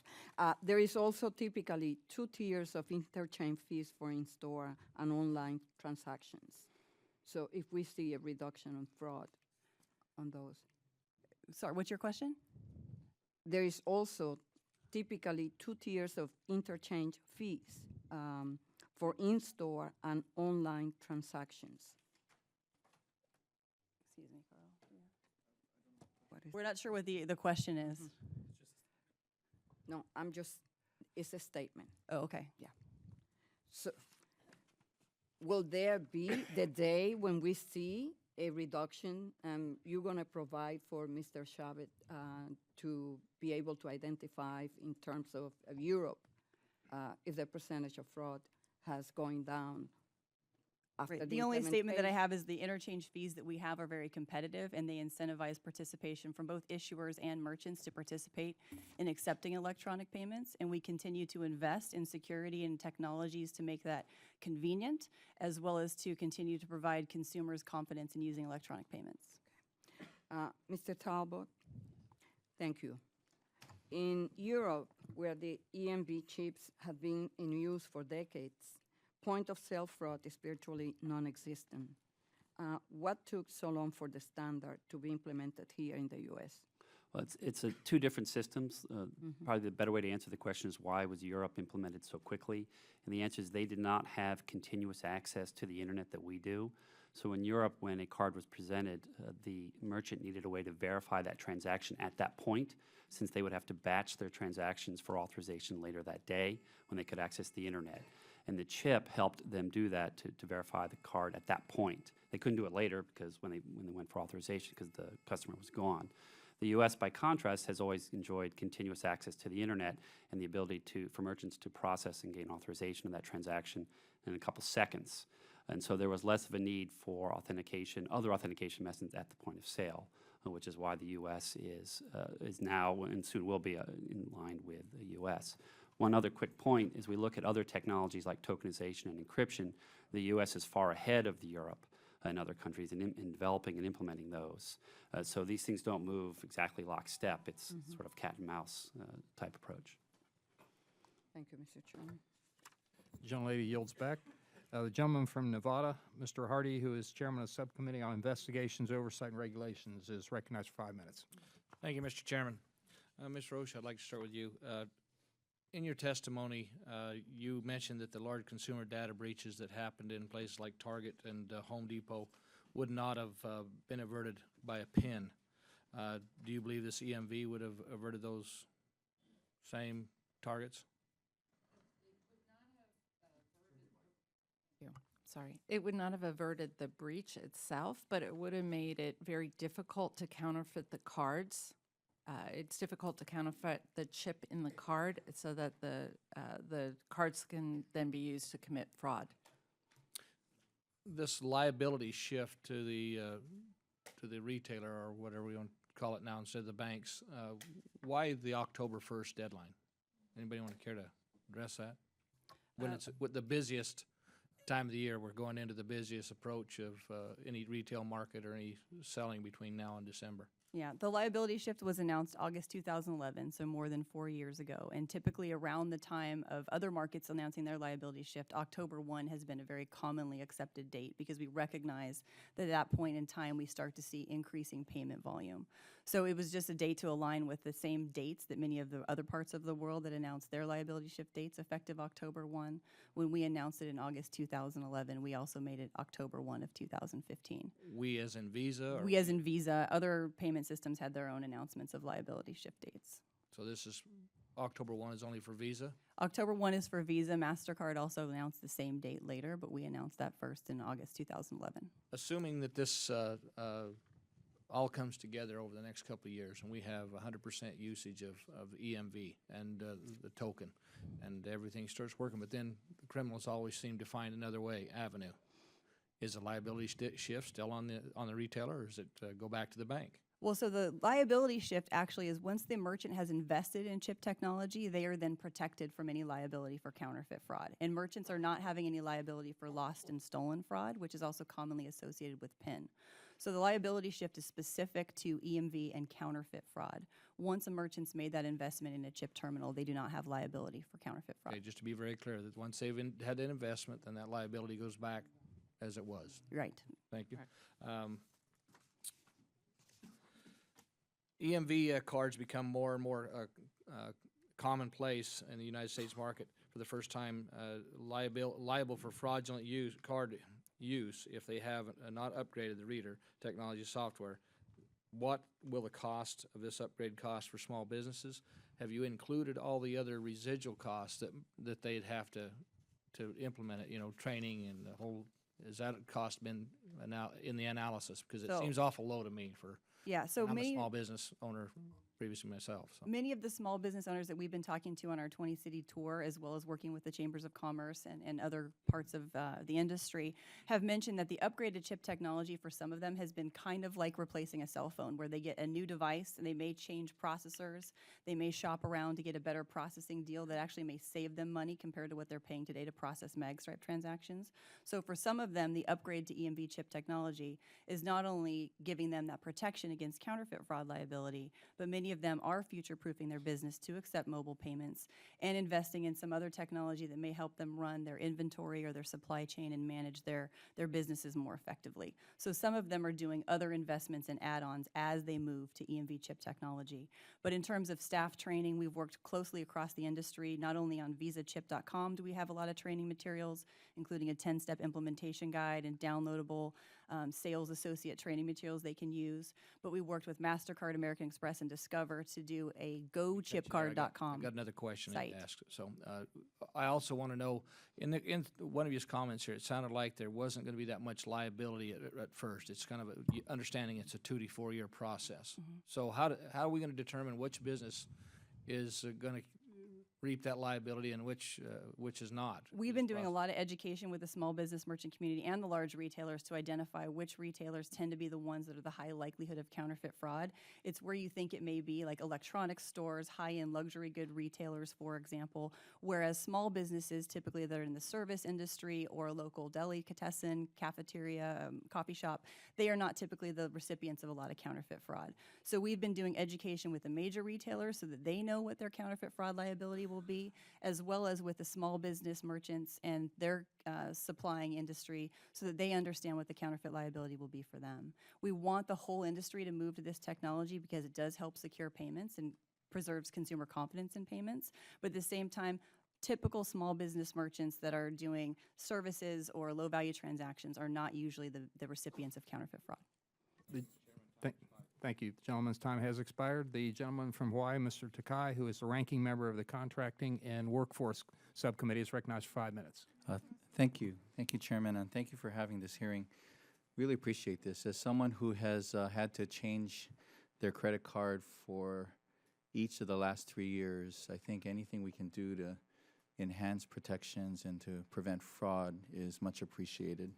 There is also typically 2 tiers of interchange fees for in-store and online transactions. So if we see a reduction in fraud on those. Sorry, what's your question? There is also typically 2 tiers of interchange fees for in-store and online transactions. Excuse me, Carl. What is We're not sure what the question is. No, it's a statement. Oh, okay. So will there be the day when we see a reduction, and you're going to provide for Mr. Chavez to be able to identify in terms of Europe if the percentage of fraud has going down after Right. the The only statement that I implementation? have is the interchange fees that we have are very competitive, and they incentivize participation from both issuers and merchants to participate in accepting electronic payments. And we continue to invest in security and technologies to make that convenient, as well as to continue to provide consumers confidence in using electronic payments. Mr. Talbot, thank you. In Europe, where the EMV chips have been in use for decades, point-of-sale fraud is virtually non-existent. What took so long for the standard to be implemented here in the U.S.? Well, it's two different systems. Probably the better way to answer the question is why was Europe implemented so quickly? And the answer is they did not have continuous access to the internet that we do. So in Europe, when a card was presented, the merchant needed a way to verify that transaction at that point, since they would have to batch their transactions for authorization later that day when they could access the internet. And the chip helped them do that to verify the card at that point. They couldn't do it later because when they went for authorization because the customer was gone. The U.S., by contrast, has always enjoyed continuous access to the internet and the ability for merchants to process and gain authorization of that transaction in a couple seconds. And so there was less of a need for other authentication methods at the point of sale, which is why the U.S. is now and soon will be in line with the U.S. One other quick point is we look at other technologies like tokenization and encryption. The U.S. is far ahead of Europe and other countries in developing and implementing those. So these things don't move exactly lockstep. It's sort of cat and mouse type approach. Thank you, Mr. Chairman. Gentlelady yields back. The gentleman from Nevada, Mr. Hardy, who is chairman of Subcommittee on Investigations, Oversight, and Regulations, is recognized for 5 minutes. Thank you, Mr. Chairman. Ms. Roche, I'd like to start with you. In your testimony, you mentioned that the large consumer data breaches that happened in places like Target and Home Depot would not have been averted by a PIN. Do you believe this EMV would have averted those same targets? Sorry. It would not have averted the breach itself, but it would have made it very difficult to counterfeit the cards. It's difficult to counterfeit the chip in the card so that the cards can then be used to commit fraud. This liability shift to the retailer, or whatever we want to call it now, instead of the banks, why the October 1st deadline? Anybody want to care to address that? When it's with the busiest time of the year, we're going into the busiest approach of any retail market or any selling between now and December. Yeah, the liability shift was announced August 2011, so more than 4 years ago. And typically around the time of other markets announcing their liability shift, October 1 has been a very commonly accepted date because we recognize that at that point in time we start to see increasing payment volume. So it was just a date to align with the same dates that many of the other parts of the world that announced their liability shift dates effective October 1. When we announced it in August 2011, we also made it October 1 of 2015. We as in Visa? Or We as in Visa, other payment systems had their own announcements of liability shift dates. So this is, October 1 is only for Visa? October 1 is for Visa. MasterCard also announced the same date later, but we announced that first in August 2011. Assuming that this all comes together over the next couple of years, and we have 100% usage of EMV and the token, and everything starts working, but then the criminals always seem to find another avenue. is the liability shift still on the retailer, or does it go back to the bank? Well, so the liability shift actually is once the merchant has invested in chip technology, they are then protected from any liability for counterfeit fraud. And merchants are not having any liability for lost and stolen fraud, which is also commonly associated with PIN. So the liability shift is specific to EMV and counterfeit fraud. Once a merchant's made that investment in a chip terminal, they do not have liability for counterfeit fraud. Okay, just to be very clear, that once they've had that investment, then that liability goes back as it was. Right. Thank you. EMV cards become more and more commonplace in the United States market. For the first time, liable for fraudulent card use if they have not upgraded the reader technology software. What will the cost of this upgrade cost for small businesses? Have you included all the other residual costs that they'd have to implement it? You know, training and the whole. Has that cost been in the analysis? Because it seems awful low to me for. Yeah, so I'm a small business owner previously myself. So. Many of the small business owners that we've been talking to on our 20-city tour, as well as working with the Chambers of Commerce and other parts of the industry, have mentioned that the upgraded chip technology for some of them has been kind of like replacing a cell phone, where they get a new device and they may change processors, they may shop around to get a better processing deal that actually may save them money compared to what they're paying today to process magstripe transactions. So for some of them, the upgrade to EMV chip technology is not only giving them that protection against counterfeit fraud liability, but many of them are future-proofing their business to accept mobile payments and investing in some other technology that may help them run their inventory or their supply chain and manage their businesses more effectively. So some of them are doing other investments and add-ons as they move to EMV chip technology. But in terms of staff training, we've worked closely across the industry. Not only on visachip.com do we have a lot of training materials, including a 10-step implementation guide and downloadable sales associate training materials they can use, but we worked with MasterCard, American Express, and Discover to do a gochipcard.com I got another question site. to ask. So I also want to know, in one of your comments here, it sounded like there wasn't going to be that much liability at first. It's kind of understanding it's a 2 to 4 year process. Mm-hmm. So how are we going to determine which business is going to reap that liability and which is not? We've been doing a lot of education with the small business merchant community and the large retailers to identify which retailers tend to be the ones that are the high likelihood of counterfeit fraud. It's where you think it may be, like electronics stores, high-end luxury good retailers, for example, whereas small businesses, typically that are in the service industry or a local delicatessen, cafeteria, coffee shop, they are not typically the recipients of a lot of counterfeit fraud. So we've been doing education with the major retailers so that they know what their counterfeit fraud liability will be, as well as with the small business merchants and their supplying industry so that they understand what the counterfeit liability will be for them. We want the whole industry to move to this technology because it does help secure payments and preserves consumer confidence in payments, but at the same time, typical small business merchants that are doing services or low-value transactions are not usually the recipients of counterfeit fraud. Thank you. The gentleman's time has expired. The gentleman from Hawaii, Mr. Takai, who is the ranking member of the Contracting and Workforce Subcommittee, is recognized for 5 minutes. Thank you. Thank you, Chairman, and thank you for having this hearing. Really appreciate this. As someone who has had to change their credit card for each of the last 3 years, I think anything we can do to enhance protections and to prevent fraud is much appreciated.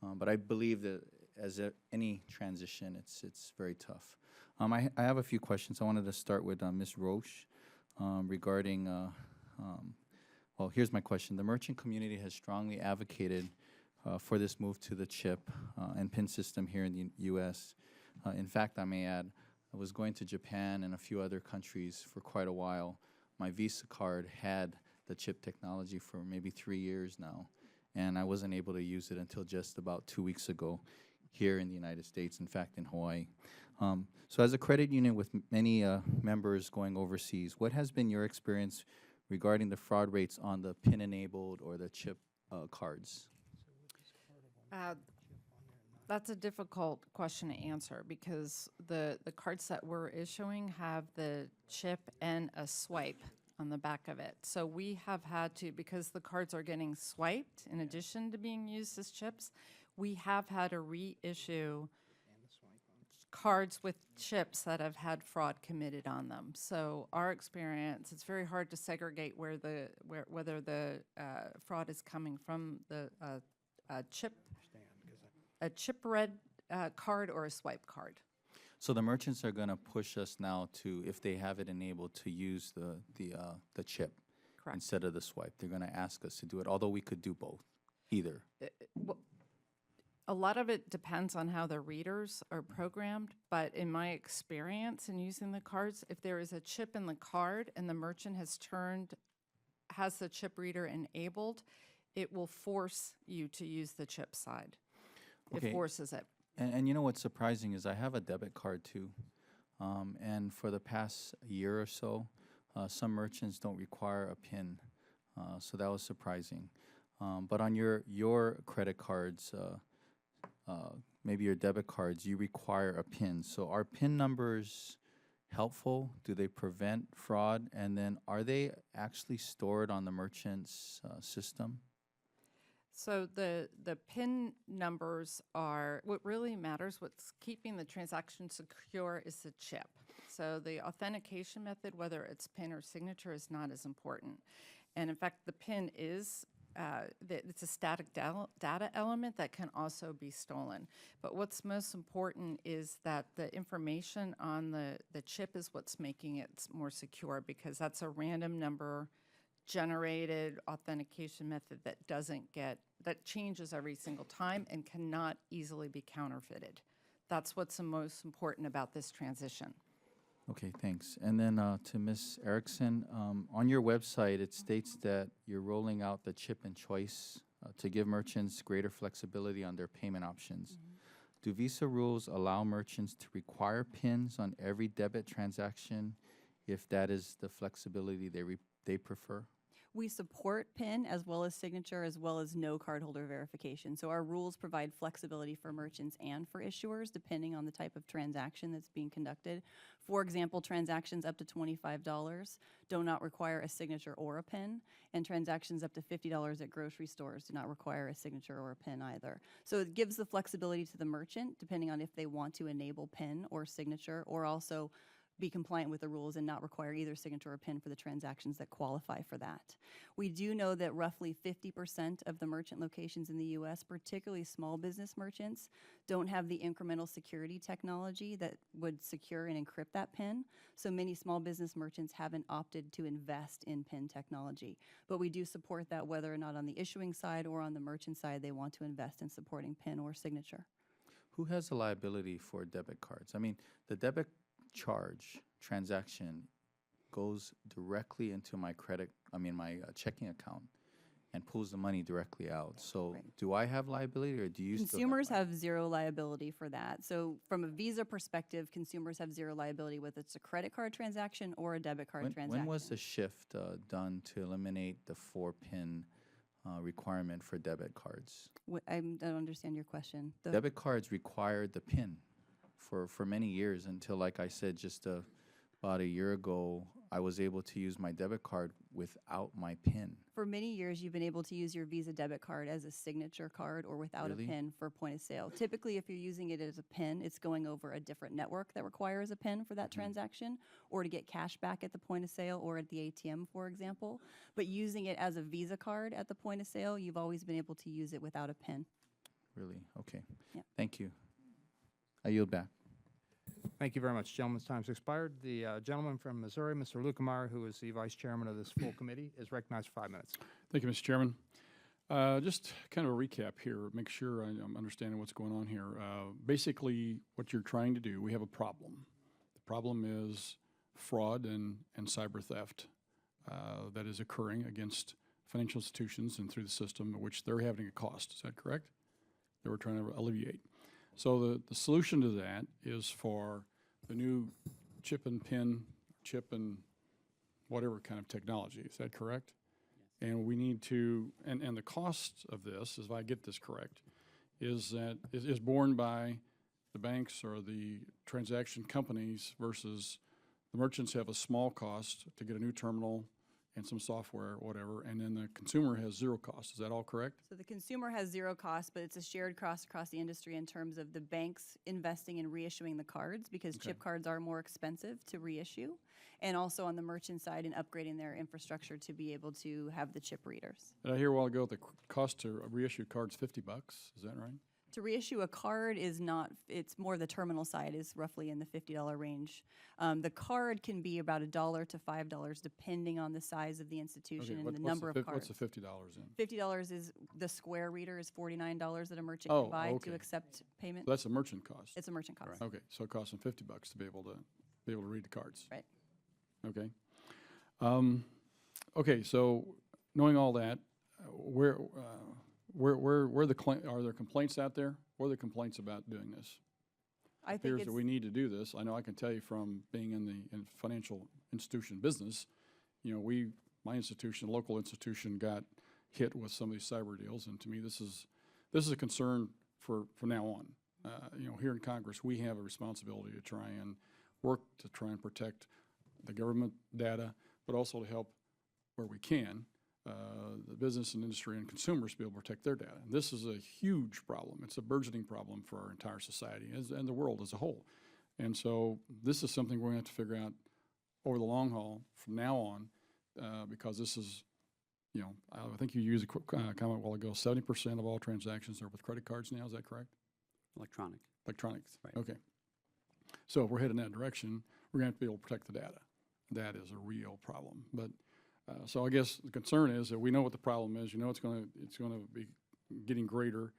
But I believe that as any transition, it's very tough. I have a few questions. I wanted to start with Ms. Roche regarding, well, here's my question. The merchant community has strongly advocated for this move to the chip and PIN system here in the U.S. In fact, I may add, I was going to Japan and a few other countries for quite a while. My Visa card had the chip technology for maybe 3 years now, and I wasn't able to use it until just about 2 weeks ago here in the United States, in fact, in Hawaii. So as a credit union with many members going overseas, what has been your experience regarding the fraud rates on the PIN-enabled or the chip cards? That's a difficult question to answer because the cards that we're issuing have the chip and a swipe on the back of it. So we have had to, because the cards are getting swiped in addition to being used as chips, we have had to reissue cards with chips that have had fraud committed on them. So our experience, it's very hard to segregate whether the fraud is coming from the chip a chip read card or a swipe card. So the merchants are going to push us now to, if they have it enabled, to use the chip Correct. instead of the swipe. They're going to ask us to do it, although we could do both, either. Well, a lot of it depends on how the readers are programmed, but in my experience in using the cards, if there is a chip in the card and the merchant has the chip reader enabled, it will force you to use the chip side. Okay. It forces it. And you know what's surprising is I have a debit card too. And for the past year or so, some merchants don't require a PIN. So that was surprising. But on your credit cards, maybe your debit cards, you require a PIN. So are PIN numbers helpful? Do they prevent fraud? And then are they actually stored on the merchant's system? So the PIN numbers are, what really matters, what's keeping the transaction secure is the chip. So the authentication method, whether it's PIN or signature, is not as important. And in fact, the PIN is, it's a static data element that can also be stolen. But what's most important is that the information on the chip is what's making it more secure, because that's a random number generated authentication method that changes every single time and cannot easily be counterfeited. That's what's the most important about this transition. Okay, thanks. And then to Ms. Erickson, on your website, it states that you're rolling out the chip and choice to give merchants greater flexibility on their payment options. Do Visa rules allow merchants to require PINs on every debit transaction if that is the flexibility they prefer? We support PIN as well as signature as well as no cardholder verification. So our rules provide flexibility for merchants and for issuers depending on the type of transaction that's being conducted. For example, transactions up to $25 do not require a signature or a PIN, and transactions up to $50 at grocery stores do not require a signature or a PIN either. So it gives the flexibility to the merchant depending on if they want to enable PIN or signature, or also be compliant with the rules and not require either signature or PIN for the transactions that qualify for that. We do know that roughly 50% of the merchant locations in the U.S., particularly small business merchants, don't have the incremental security technology that would secure and encrypt that PIN. So many small business merchants haven't opted to invest in PIN technology. But we do support that whether or not on the issuing side or on the merchant side they want to invest in supporting PIN or signature. Who has the liability for debit cards? I mean, the debit charge transaction goes directly into my my checking account and pulls the money directly out. So Right. do I have liability, or do you Consumers still have zero liability for that. So from a Visa perspective, consumers have zero liability whether it's a credit card transaction or a debit card transaction. when was the shift done to eliminate the 4-PIN requirement for debit cards? I don't understand your question. Debit cards required the PIN for many years until, like I said, just about a year ago, I was able to use my debit card without my PIN. For many years, you've been able to use your Visa debit card as a signature card or without Really? a PIN for point of sale. Typically, if you're using it as a PIN, it's going over a different network that requires a PIN for that transaction, or to get cash back at the point of sale or at the ATM, for example. But using it as a Visa card at the point of sale, you've always been able to use it without a PIN. Really? Okay. Yeah. Thank you. I yield back. Thank you very much. Gentleman's time's expired. The gentleman from Missouri, Mr. Lukemeyer, who is the vice chairman of this full committee, is recognized for 5 minutes. Thank you, Mr. Chairman. Just kind of a recap here, make sure I'm understanding what's going on here. Basically, what you're trying to do, we have a problem. The problem is fraud and cyber theft that is occurring against financial institutions and through the system, which they're having a cost. Is that correct? That we're trying to alleviate. So the solution to that is for the new chip and PIN, chip and whatever kind of technology. Is that correct? Yes. And we need to, and the cost of this, if I get this correct, is borne by the banks or the transaction companies versus the merchants have a small cost to get a new terminal and some software or whatever, and then the consumer has zero cost. Is that all correct? So the consumer has zero cost, but it's a shared cost across the industry in terms of the banks investing in reissuing the cards, because chip cards are more expensive to reissue, and also on the merchant side in upgrading their infrastructure to be able to have the chip readers. Did I hear a while ago the cost to reissue cards $50? Is that right? To reissue a card is not, it's more the terminal side is roughly in the $50 range. The card can be about $1 to $5 depending on the size of the institution and the number of cards. What's the $50 in? $50 is the square reader is $49 that a merchant Oh, can buy okay. to accept payment. So that's a merchant cost? It's a merchant cost. Okay, so it costs them $50 to be able to read the cards? Right. Okay. Okay, so knowing all that, are there complaints out there? What are the complaints about doing this? I think Appears it's, that we need to do this. I know I can tell you from being in the financial institution business, you know, my institution, local institution, got hit with some of these cyber deals, and to me, this is a concern from now on. You know, here in Congress, we have a responsibility to try and work to try and protect the government data, but also to help where we can the business and industry and consumers to be able to protect their data. And this is a huge problem. It's a burgeoning problem for our entire society and the world as a whole. And so this is something we're going to have to figure out over the long haul from now on, because this is, you know, I think you used a quick comment a while ago, 70% of all transactions are with credit cards now, is that correct? Electronic. Electronics, Right. okay. So if we're heading that direction, we're going to have to be able to protect the data. That is a real problem. But so I guess the concern is that we know what the problem is. You know, it's going to be getting greater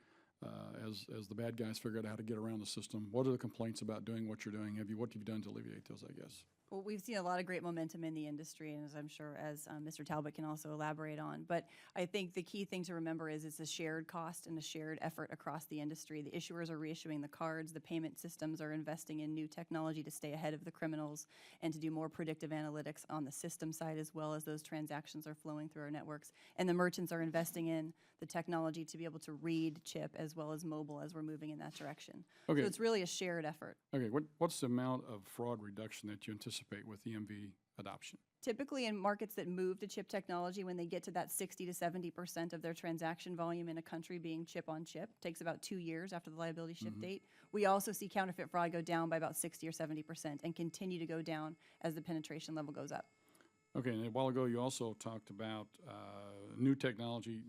as the bad guys figure out how to get around the system. What are the complaints about doing what you're doing? What have you done to alleviate those, I guess? well, we've seen a lot of great momentum in the industry, and as I'm sure as Mr. Talbot can also elaborate on. But I think the key thing to remember is it's a shared cost and a shared effort across the industry. The issuers are reissuing the cards. The payment systems are investing in new technology to stay ahead of the criminals and to do more predictive analytics on the system side, as well as those transactions are flowing through our networks. And the merchants are investing in the technology to be able to read chip as well as mobile as we're moving in that direction. Okay. So it's really a shared effort. Okay, what's the amount of fraud reduction that you anticipate with EMV adoption? Typically in markets that move to chip technology, when they get to that 60 to 70% of their transaction volume in a country being chip on chip, takes about 2 years after the liability shift date. We also see counterfeit fraud go down by about 60 or 70% and continue to go down as the penetration level goes up. Okay, and a while ago you also talked about new technology.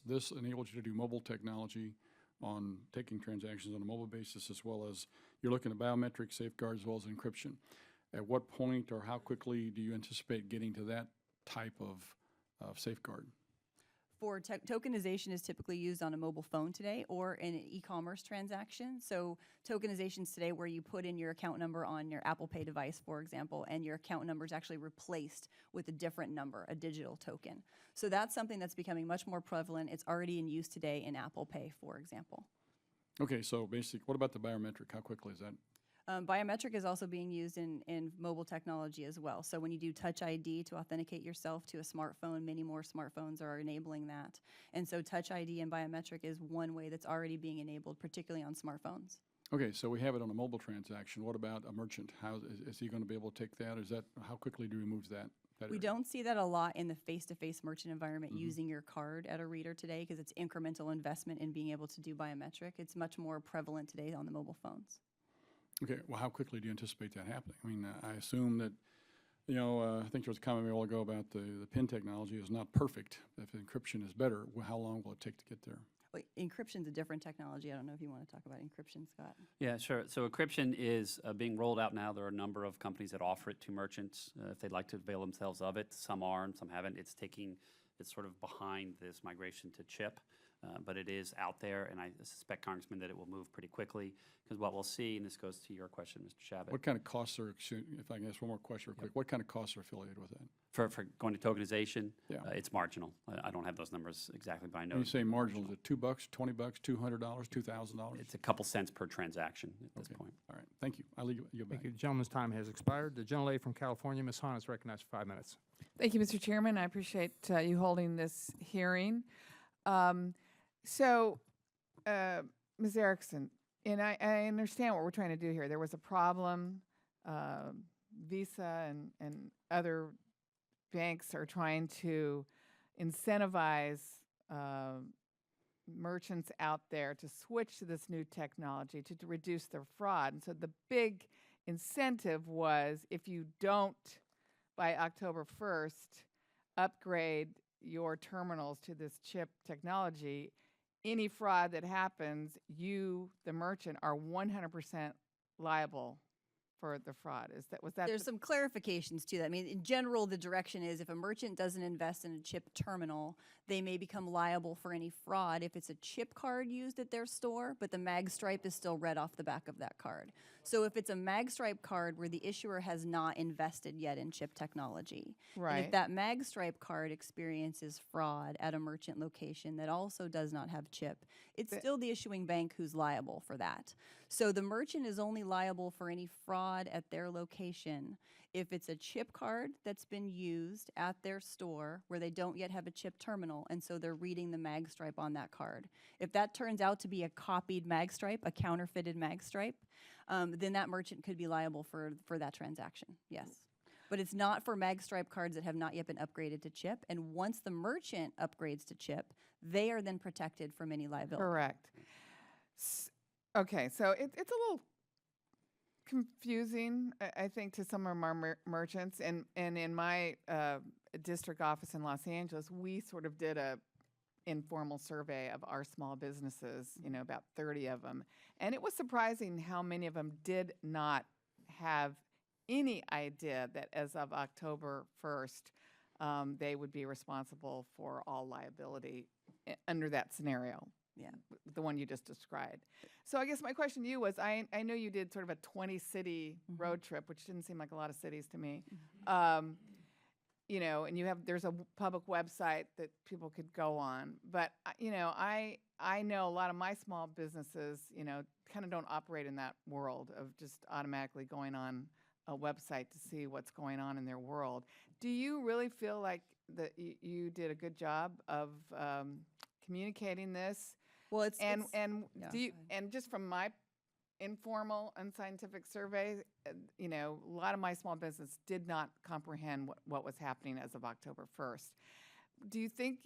This enables you to do mobile technology on taking transactions on a mobile basis, as well as you're looking at biometric safeguards as well as encryption. At what point or how quickly do you anticipate getting to that type of safeguard? For tokenization is typically used on a mobile phone today or in an e-commerce transaction. So tokenizations today where you put in your account number on your Apple Pay device, for example, and your account number is actually replaced with a different number, a digital token. So that's something that's becoming much more prevalent. It's already in use today in Apple Pay, for example. Okay, so basically, what about the biometric? How quickly is that? Biometric is also being used in mobile technology as well. So when you do Touch ID to authenticate yourself to a smartphone, many more smartphones are enabling that. And so Touch ID and biometric is one way that's already being enabled, particularly on smartphones. Okay, so we have it on a mobile transaction. What about a merchant? How is he going to be able to take that? Is that how quickly do we move that? We don't see that a lot in the face-to-face merchant environment using your card at a reader today because it's incremental investment in being able to do biometric. It's much more prevalent today on the mobile phones. Okay, well, how quickly do you anticipate that happening? I mean, I assume that, you know, I think there was a comment a while ago about the PIN technology is not perfect. If encryption is better, how long will it take to get there? Well, encryption's a different technology. I don't know if you want to talk about encryption, Scott. Yeah, sure. So encryption is being rolled out now. There are a number of companies that offer it to merchants if they'd like to avail themselves of it. Some are and some haven't. It's sort of behind this migration to chip. But it is out there, and I suspect, Congressman, that it will move pretty quickly, because what we'll see, and this goes to your question, Mr. Shabbat. What kind of costs are, if I can ask one more question real quick, what kind of costs are affiliated with that? For going to tokenization, Yeah. It's marginal. I don't have those numbers exactly, but I know. When you say marginal, is it $2, $20, $200, $2,000? It's a couple cents per transaction at this point. All right, thank you. I'll leave you back. Thank you. The gentleman's time has expired. The gentlelady from California, Ms. Hahn, is recognized for 5 minutes. Thank you, Mr. Chairman. I appreciate you holding this hearing. Ms. Erickson, and I understand what we're trying to do here. There was a problem. Visa and other banks are trying to incentivize merchants out there to switch to this new technology to reduce their fraud. And so the big incentive was, if you don't, by October 1st, upgrade your terminals to this chip technology, any fraud that happens, you, the merchant, are 100% liable for the fraud. Was that There's some clarifications to that. I mean, in general, the direction is if a merchant doesn't invest in a chip terminal, they may become liable for any fraud if it's a chip card used at their store, but the mag stripe is still read off the back of that card. So if it's a mag stripe card where the issuer has not invested yet in chip technology, and if right? that mag stripe card experiences fraud at a merchant location that also does not have chip, it's still the issuing bank who's liable for that. So the merchant is only liable for any fraud at their location if it's a chip card that's been used at their store where they don't yet have a chip terminal, and so they're reading the mag stripe on that card. If that turns out to be a copied mag stripe, a counterfeited mag stripe, then that merchant could be liable for that transaction, yes. But it's not for mag stripe cards that have not yet been upgraded to chip, and once the merchant upgrades to chip, they are then protected from any liability. Correct. Okay, so it's a little confusing, I think, to some of our merchants. And in my district office in Los Angeles, we sort of did a informal survey of our small businesses, about 30 of them. And it was surprising how many of them did not have any idea that as of October 1st, they would be responsible for all liability under that scenario. Yeah. The one you just described. So I guess my question to you was, I know you did sort of a 20-city road trip, which didn't seem like a lot of cities to me. And there's a public website that people could go on. But, I know a lot of my small businesses, kind of don't operate in that world of just automatically going on a website to see what's going on in their world. Do you really feel like that you did a good job of communicating this? Well, And just from my informal, unscientific survey, a lot of my small business did not comprehend what was happening as of October 1st. Do you think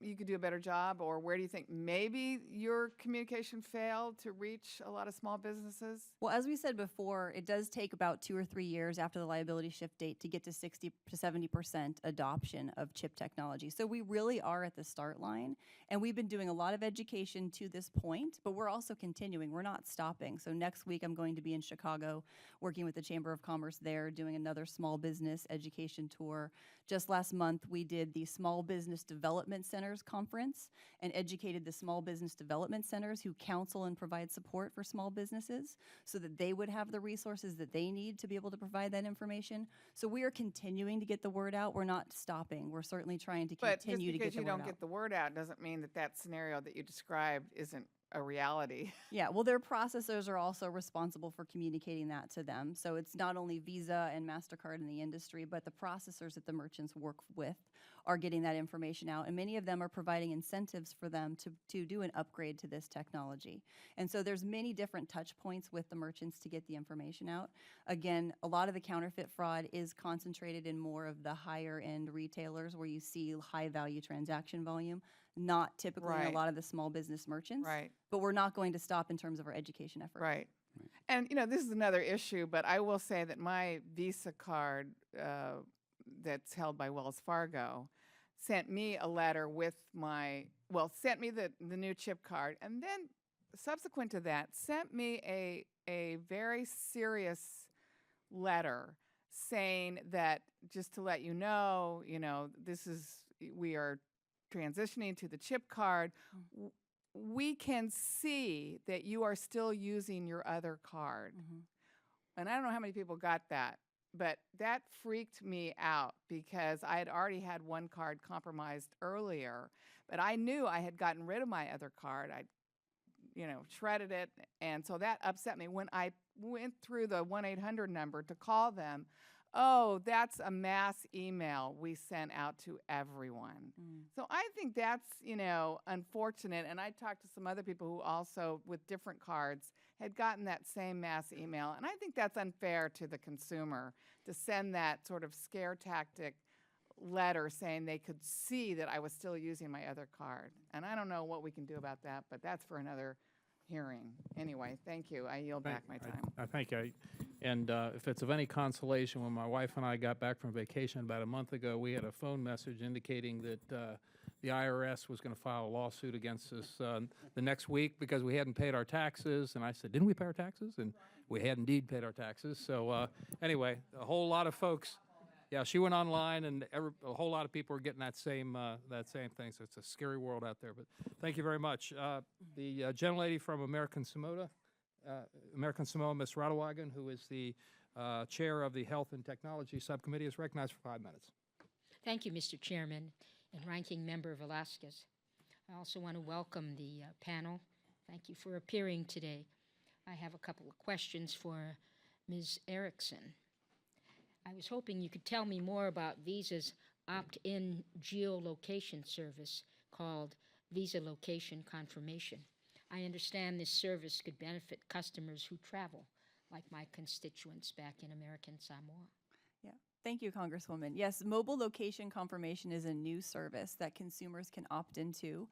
you could do a better job, or where do you think maybe your communication failed to reach a lot of small businesses? Well, as we said before, it does take about 2 or 3 years after the liability shift date to get to 60 to 70% adoption of chip technology. So we really are at the start line, and we've been doing a lot of education to this point, but we're also continuing. We're not stopping. So next week I'm going to be in Chicago working with the Chamber of Commerce there, doing another small business education tour. Just last month, we did the Small Business Development Centers Conference and educated the small business development centers who counsel and provide support for small businesses so that they would have the resources that they need to be able to provide that information. So we are continuing to get the word out. We're not stopping. We're certainly trying to continue to get the word out. But just because you don't get the word out doesn't mean that scenario that you described isn't a reality. Yeah, well, their processors are also responsible for communicating that to them. So it's not only Visa and MasterCard in the industry, but the processors that the merchants work with are getting that information out. And many of them are providing incentives for them to do an upgrade to this technology. And so there's many different touch points with the merchants to get the information out. Again, a lot of the counterfeit fraud is concentrated in more of the higher end retailers where you see high value transaction volume, not typically in a lot of the small business merchants. Right. But we're not going to stop in terms of our education effort. Right. And, this is another issue, but I will say that my Visa card that's held by Wells Fargo sent me a letter with sent me the new chip card, and then subsequent to that, sent me a very serious letter saying that, just to let you know, we are transitioning to the chip card. We can see that you are still using your other card. And I don't know how many people got that, but that freaked me out because I had already had one card compromised earlier, but I knew I had gotten rid of my other card. I shredded it, and so that upset me. When I went through the 1-800 number to call them, oh, that's a mass email we sent out to everyone. So I think that's, unfortunate. And I talked to some other people who also, with different cards, had gotten that same mass email. And I think that's unfair to the consumer to send that sort of scare tactic letter saying they could see that I was still using my other card. And I don't know what we can do about that, but that's for another hearing. Anyway, thank you. I yield back my time. I thank you. And if it's of any consolation, when my wife and I got back from vacation about a month ago, we had a phone message indicating that the IRS was going to file a lawsuit against us the next week because we hadn't paid our taxes. And I said, didn't we pay our taxes? And we had indeed paid our taxes. So anyway, a whole lot of folks, yeah, she went online, and a whole lot of people are getting that same thing. So it's a scary world out there. But thank you very much. The gentlelady from American Samoa, Ms. Radowagan, who is the chair of the Health and Technology Subcommittee, is recognized for 5 minutes. Thank you, Mr. Chairman and Ranking Member Velasquez. I also want to welcome the panel. Thank you for appearing today. I have a couple of questions for Ms. Erickson. I was hoping you could tell me more about Visa's opt-in geolocation service called Visa Location Confirmation. I understand this service could benefit customers who travel, like my constituents back in American Samoa. Yeah, thank you, Congresswoman. Yes, mobile location confirmation is a new service that consumers can opt into.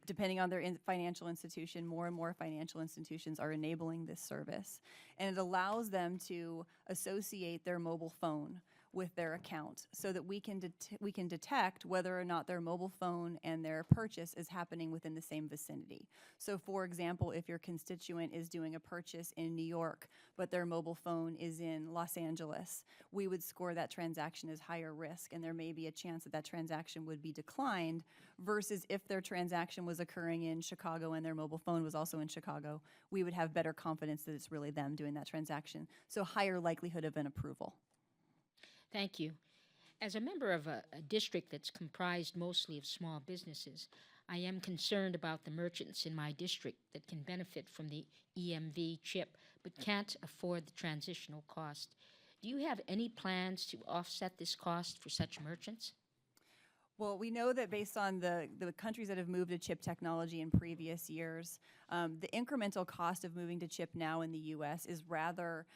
Depending on their financial institution, more and more financial institutions are enabling this service. And it allows them to associate their mobile phone with their account so that we can detect whether or not their mobile phone and their purchase is happening within the same vicinity. So for example, if your constituent is doing a purchase in New York, but their mobile phone is in Los Angeles, we would score that transaction as higher risk, and there may be a chance that that transaction would be declined versus if their transaction was occurring in Chicago and their mobile phone was also in Chicago, we would have better confidence that it's really them doing that transaction. So higher likelihood of an approval. Thank you. As a member of a district that's comprised mostly of small businesses, I am concerned about the merchants in my district that can benefit from the EMV chip but can't afford the transitional cost. Do you have any plans to offset this cost for such merchants? Well, we know that based on the countries that have moved to chip technology in previous years, the incremental cost of moving to chip now in the U.S. is rather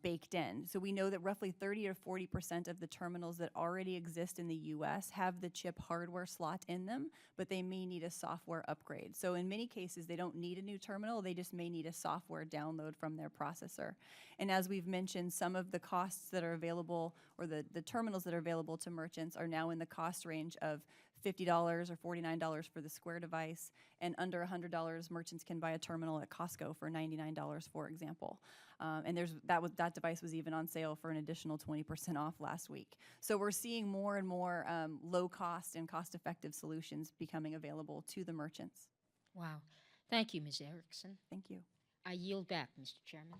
baked in. So we know that roughly 30 to 40% of the terminals that already exist in the U.S. have the chip hardware slot in them, but they may need a software upgrade. So in many cases, they don't need a new terminal, they just may need a software download from their processor. And as we've mentioned, some of the costs that are available, or the terminals that are available to merchants, are now in the cost range of $50 or $49 for the Square device, and under $100, merchants can buy a terminal at Costco for $99, for example. And that device was even on sale for an additional 20% off last week. So we're seeing more and more low-cost and cost-effective solutions becoming available to the merchants. Wow. Thank you, Ms. Erickson. Thank you. I yield back, Mr. Chairman.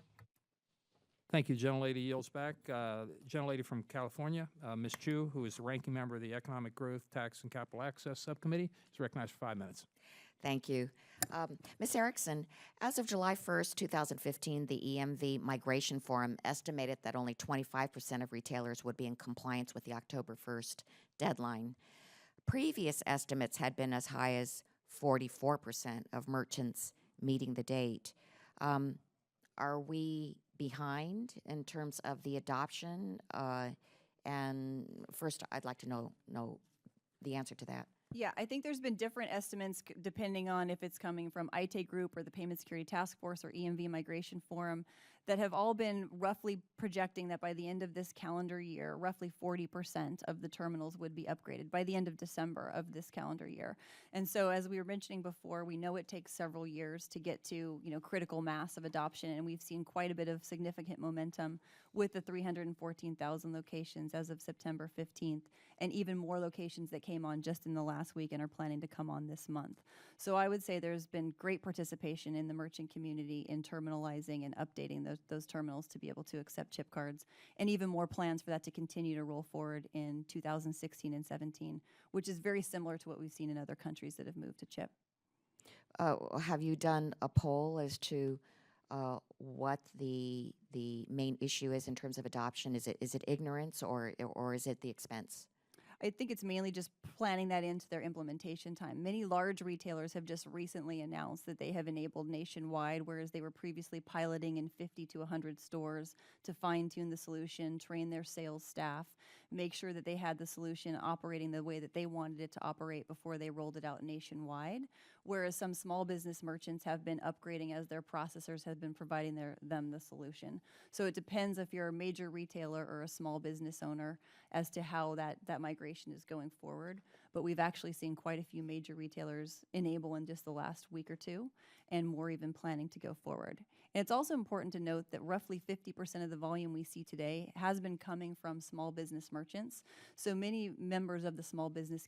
Thank you. Gentlelady yields back. Gentlelady from California, Ms. Chu, who is the ranking member of the Economic Growth, Tax, and Capital Access Subcommittee, is recognized for 5 minutes. Thank you. Ms. Erickson, as of July 1st, 2015, the EMV Migration Forum estimated that only 25% of retailers would be in compliance with the October 1st deadline. Previous estimates had been as high as 44% of merchants meeting the date. Are we behind in terms of the adoption? And first, I'd like to know the answer to that. Yeah, I think there's been different estimates depending on if it's coming from IT Group or the Payment Security Task Force or EMV Migration Forum that have all been roughly projecting that by the end of this calendar year, roughly 40% of the terminals would be upgraded by the end of December of this calendar year. And so as we were mentioning before, we know it takes several years to get to, critical mass of adoption, and we've seen quite a bit of significant momentum with the 314,000 locations as of September 15th, and even more locations that came on just in the last week and are planning to come on this month. So I would say there's been great participation in the merchant community in terminalizing and updating those terminals to be able to accept chip cards, and even more plans for that to continue to roll forward in 2016 and 17, which is very similar to what we've seen in other countries that have moved to chip. Have you done a poll as to what the main issue is in terms of adoption? Is it ignorance or is it the expense? I think it's mainly just planning that into their implementation time. Many large retailers have just recently announced that they have enabled nationwide, whereas they were previously piloting in 50 to 100 stores to fine-tune the solution, train their sales staff. make sure that they had the solution operating the way that they wanted it to operate before they rolled it out nationwide. Whereas some small business merchants have been upgrading as their processors have been providing them the solution. So it depends if you're a major retailer or a small business owner as to how that migration is going forward. But we've actually seen quite a few major retailers enable in just the last week or two, and more even planning to go forward. And it's also important to note that roughly 50% of the volume we see today has been coming from small business merchants. So many members of the small business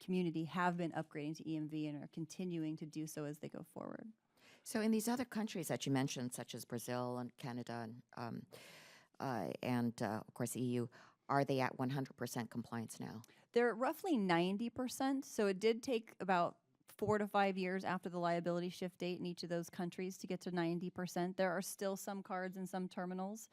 community have been upgrading to EMV and are continuing to do so as they go forward. So in these other countries that you mentioned, such as Brazil and Canada and of course, the EU, are they at 100% compliance now? They're at roughly 90%, so it did take about 4 to 5 years after the liability shift date in each of those countries to get to 90%. There are still some cards and some terminals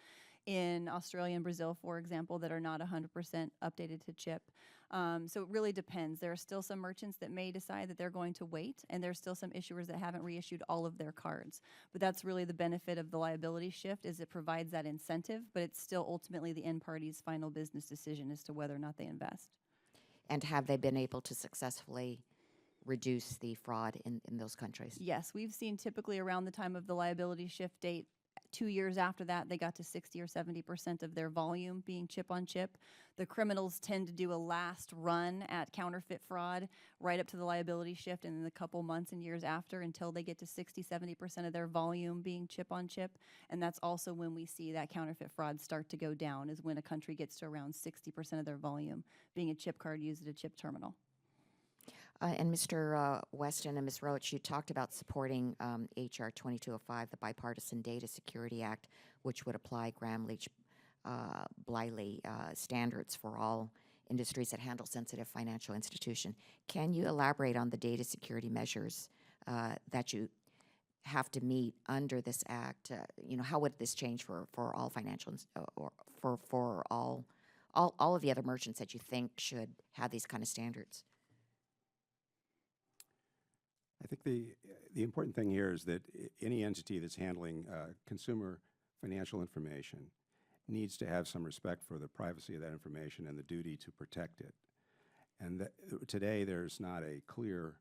in Australia and Brazil, for example, that are not 100% updated to chip. So it really depends. There are still some merchants that may decide that they're going to wait, and there's still some issuers that haven't reissued all of their cards. But that's really the benefit of the liability shift, is it provides that incentive, but it's still ultimately the end party's final business decision as to whether or not they invest. And have they been able to successfully reduce the fraud in those countries? Yes, we've seen typically around the time of the liability shift date, 2 years after that, they got to 60 or 70% of their volume being chip on chip. The criminals tend to do a last run at counterfeit fraud right up to the liability shift, and then a couple months and years after until they get to 60, 70% of their volume being chip on chip. And that's also when we see that counterfeit fraud start to go down, is when a country gets to around 60% of their volume being a chip card used at a chip terminal. And Mr. Weston and Ms. Roach, you talked about supporting HR 2205, the Bipartisan Data Security Act, which would apply Gramm-Leach-Bliley standards for all industries that handle sensitive financial institution. Can you elaborate on the data security measures that you have to meet under this act? How would this change for all financial or for all of the other merchants that you think should have these kind of standards? I think the important thing here is that any entity that's handling consumer financial information needs to have some respect for the privacy of that information and the duty to protect it. And today there's not a clear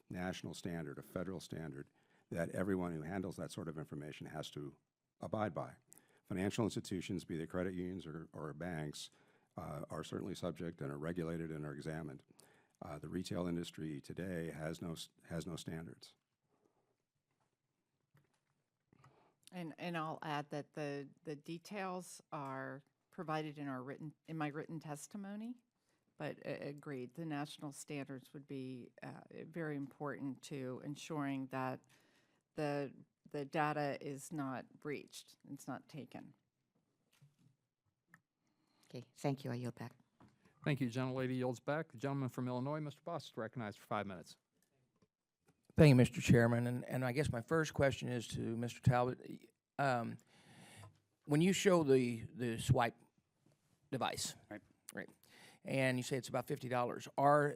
national standard, a federal standard, that everyone who handles that sort of information has to abide by. Financial institutions, be they credit unions or banks, are certainly subject and are regulated and are examined. The retail industry today has no standards. And I'll add that the details are provided in my written testimony, but agreed, the national standards would be very important to ensuring that the data is not breached, it's not taken. Okay, thank you. I yield back. Thank you. Gentlelady yields back. The gentleman from Illinois, Mr. Boss, is recognized for 5 minutes. Thank you, Mr. Chairman. And I guess my first question is to Mr. Talbot. When you show the swipe device, right, and you say it's about $50,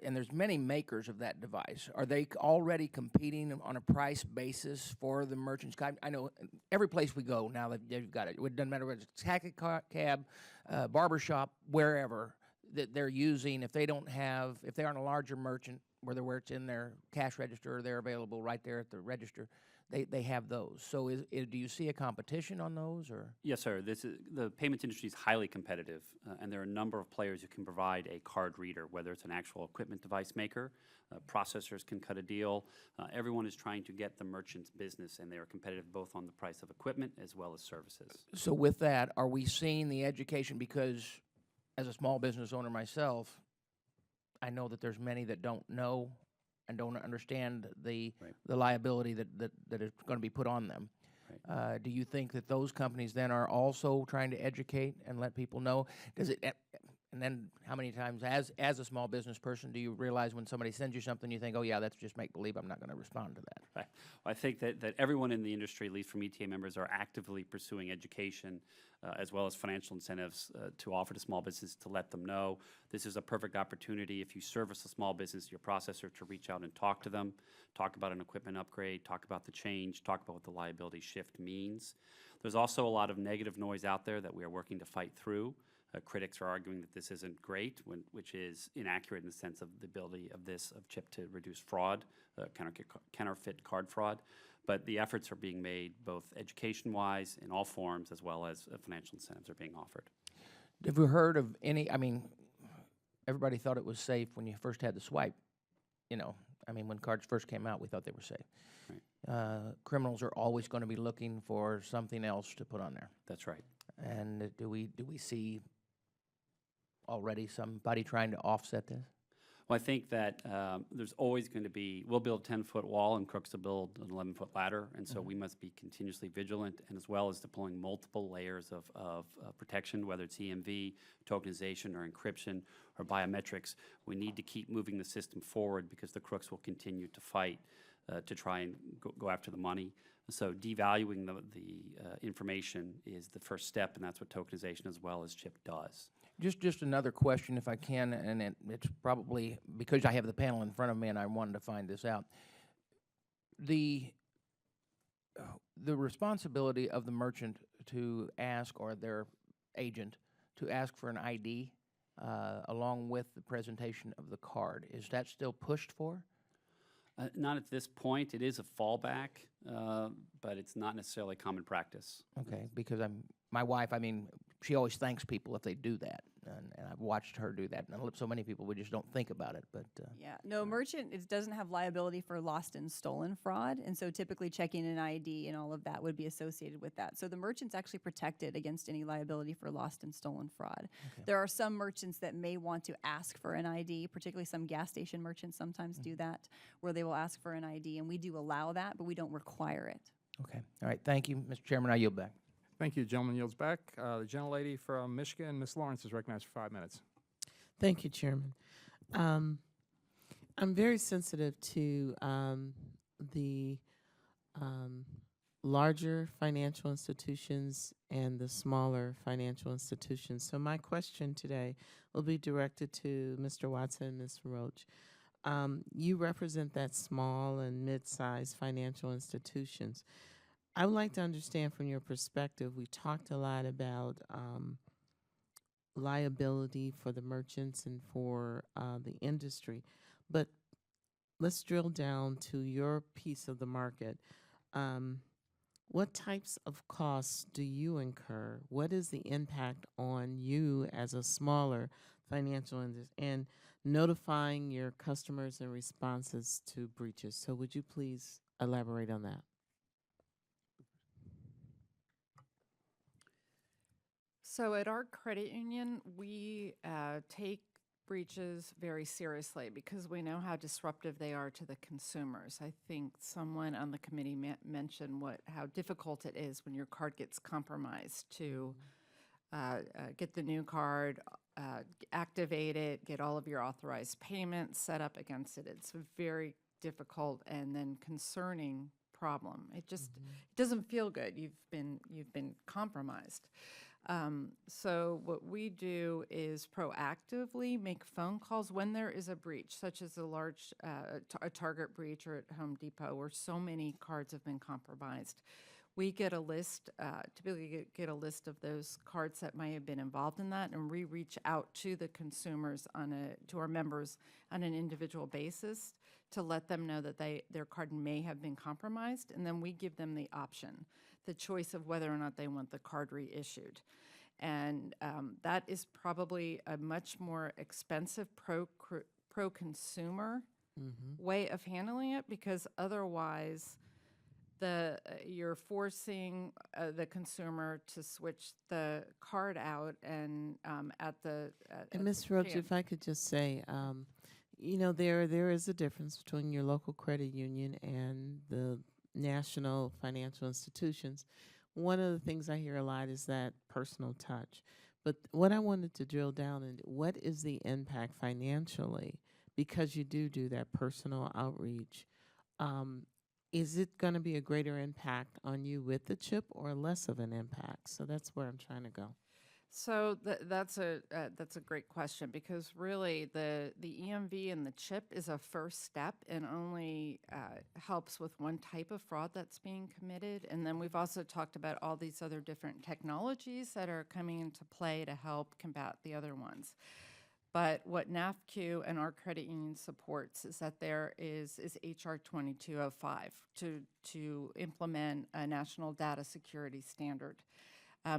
and there's many makers of that device, are they already competing on a price basis for the merchants? I know every place we go now they've got it. It doesn't matter whether it's taxi cab, barbershop, wherever, that they're using. If they aren't a larger merchant, where it's in their cash register or they're available right there at the register, they have those. So do you see a competition on those? Or? Yes, sir. The payments industry is highly competitive, and there are a number of players who can provide a card reader, whether it's an actual equipment device maker, processors can cut a deal. Everyone is trying to get the merchant's business, and they are competitive both on the price of equipment as well as services. So with that, are we seeing the education? Because as a small business owner myself, I know that there's many that don't know and don't understand the liability that is going to be put on them. Right. Do you think that those companies then are also trying to educate and let people know? And then how many times as a small business person do you realize when somebody sends you something you think, oh yeah, that's just make-believe, I'm not going to respond to that? Right. Well, I think that everyone in the industry, at least from ETA members, are actively pursuing education as well as financial incentives to offer to small businesses to let them know. This is a perfect opportunity if you service a small business, your processor, to reach out and talk to them, talk about an equipment upgrade, talk about the change, talk about what the liability shift means. There's also a lot of negative noise out there that we are working to fight through. Critics are arguing that this isn't great, which is inaccurate in the sense of the ability of CHIP to reduce fraud, counterfeit card fraud. But the efforts are being made both education-wise in all forms, as well as financial incentives are being offered. Have you heard of any, I mean, everybody thought it was safe when you first had the swipe, you know. I mean, when cards first came out, we thought they were safe. Right. Criminals are always going to be looking for something else to put on there. That's right. And do we see already somebody trying to offset this? Well, I think that there's always going to be, we'll build a 10-foot wall and crooks will build an 11-foot ladder, and so we must be continuously vigilant, and as well as deploying multiple layers of protection, whether it's EMV, tokenization, or encryption, or biometrics. We need to keep moving the system forward because the crooks will continue to fight to try and go after the money. So devaluing the information is the first step, and that's what tokenization as well as CHIP does. Just another question, if I can, and it's probably because I have the panel in front of me and I wanted to find this out. The responsibility of the merchant to ask, or their agent, to ask for an ID along with the presentation of the card, is that still pushed for? Not at this point. It is a fallback, but it's not necessarily common practice. Okay, because my wife, I mean, she always thanks people if they do that, and I've watched her do that. And so many people, we just don't think about it, but... Yeah, no, merchant, it doesn't have liability for lost and stolen fraud, and so typically checking an ID and all of that would be associated with that. So the merchant's actually protected against any liability for lost and stolen fraud. Okay. There are some merchants that may want to ask for an ID, particularly some gas station merchants sometimes do that, where they will ask for an ID, and we do allow that, but we don't require it. Okay, all right, thank you, Mr. Chairman, I yield back. Thank you. Gentleman yields back. The gentlelady from Michigan, Ms. Lawrence, is recognized for 5 minutes. Thank you, Chairman. I'm very sensitive to the larger financial institutions and the smaller financial institutions. So my question today will be directed to Mr. Watson and Ms. Roach. You represent that small and mid-sized financial institutions. I would like to understand from your perspective, we talked a lot about liability for the merchants and for the industry, but let's drill down to your piece of the market. What types of costs do you incur? What is the impact on you as a smaller financial industry and notifying your customers and responses to breaches? So would you please elaborate on that? So at our credit union, we take breaches very seriously because we know how disruptive they are to the consumers. I think someone on the committee mentioned how difficult it is when your card gets compromised to get the new card, activate it, get all of your authorized payments set up against it. It's a very difficult and then concerning problem. It just it doesn't feel good. You've been compromised. So what we do is proactively make phone calls when there is a breach, such as a large a Target breach or at Home Depot, where so many cards have been compromised. We get a list, typically get a list of those cards that may have been involved in that, and we reach out to the consumers to our members on an individual basis to let them know that their card may have been compromised, and then we give them the option, the choice of whether or not they want the card reissued. And that is probably a much more expensive pro-consumer way of handling it, because otherwise you're forcing the consumer to switch the card out and And Ms. Roach, if I could just say, you know, there is a difference between your local credit union and the national financial institutions. One of the things I hear a lot is that personal touch. But what I wanted to drill down into, what is the impact financially? Because you do that personal outreach. Is it going to be a greater impact on you with the chip or less of an impact? So that's where I'm trying to go. So that's a great question, because really the EMV and the chip is a first step and only helps with one type of fraud that's being committed. And then we've also talked about all these other different technologies that are coming into play to help combat the other ones. But what NAFQ and our credit union supports is that there is HR 2205 to implement a national data security standard.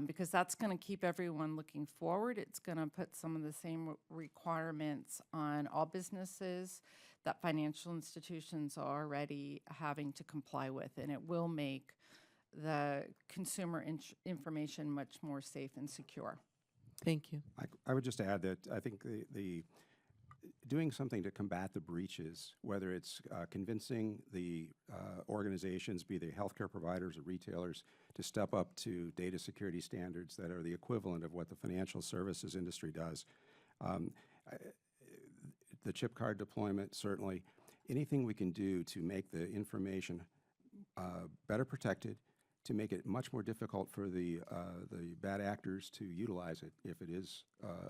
Because that's going to keep everyone looking forward. It's going to put some of the same requirements on all businesses that financial institutions are already having to comply with, and it will make the consumer information much more safe and secure. Thank you. I would just add that I think the doing something to combat the breaches, whether it's convincing the organizations, be they healthcare providers or retailers, to step up to data security standards that are the equivalent of what the financial services industry does. The chip card deployment, certainly, anything we can do to make the information better protected, to make it much more difficult for the bad actors to utilize it if it is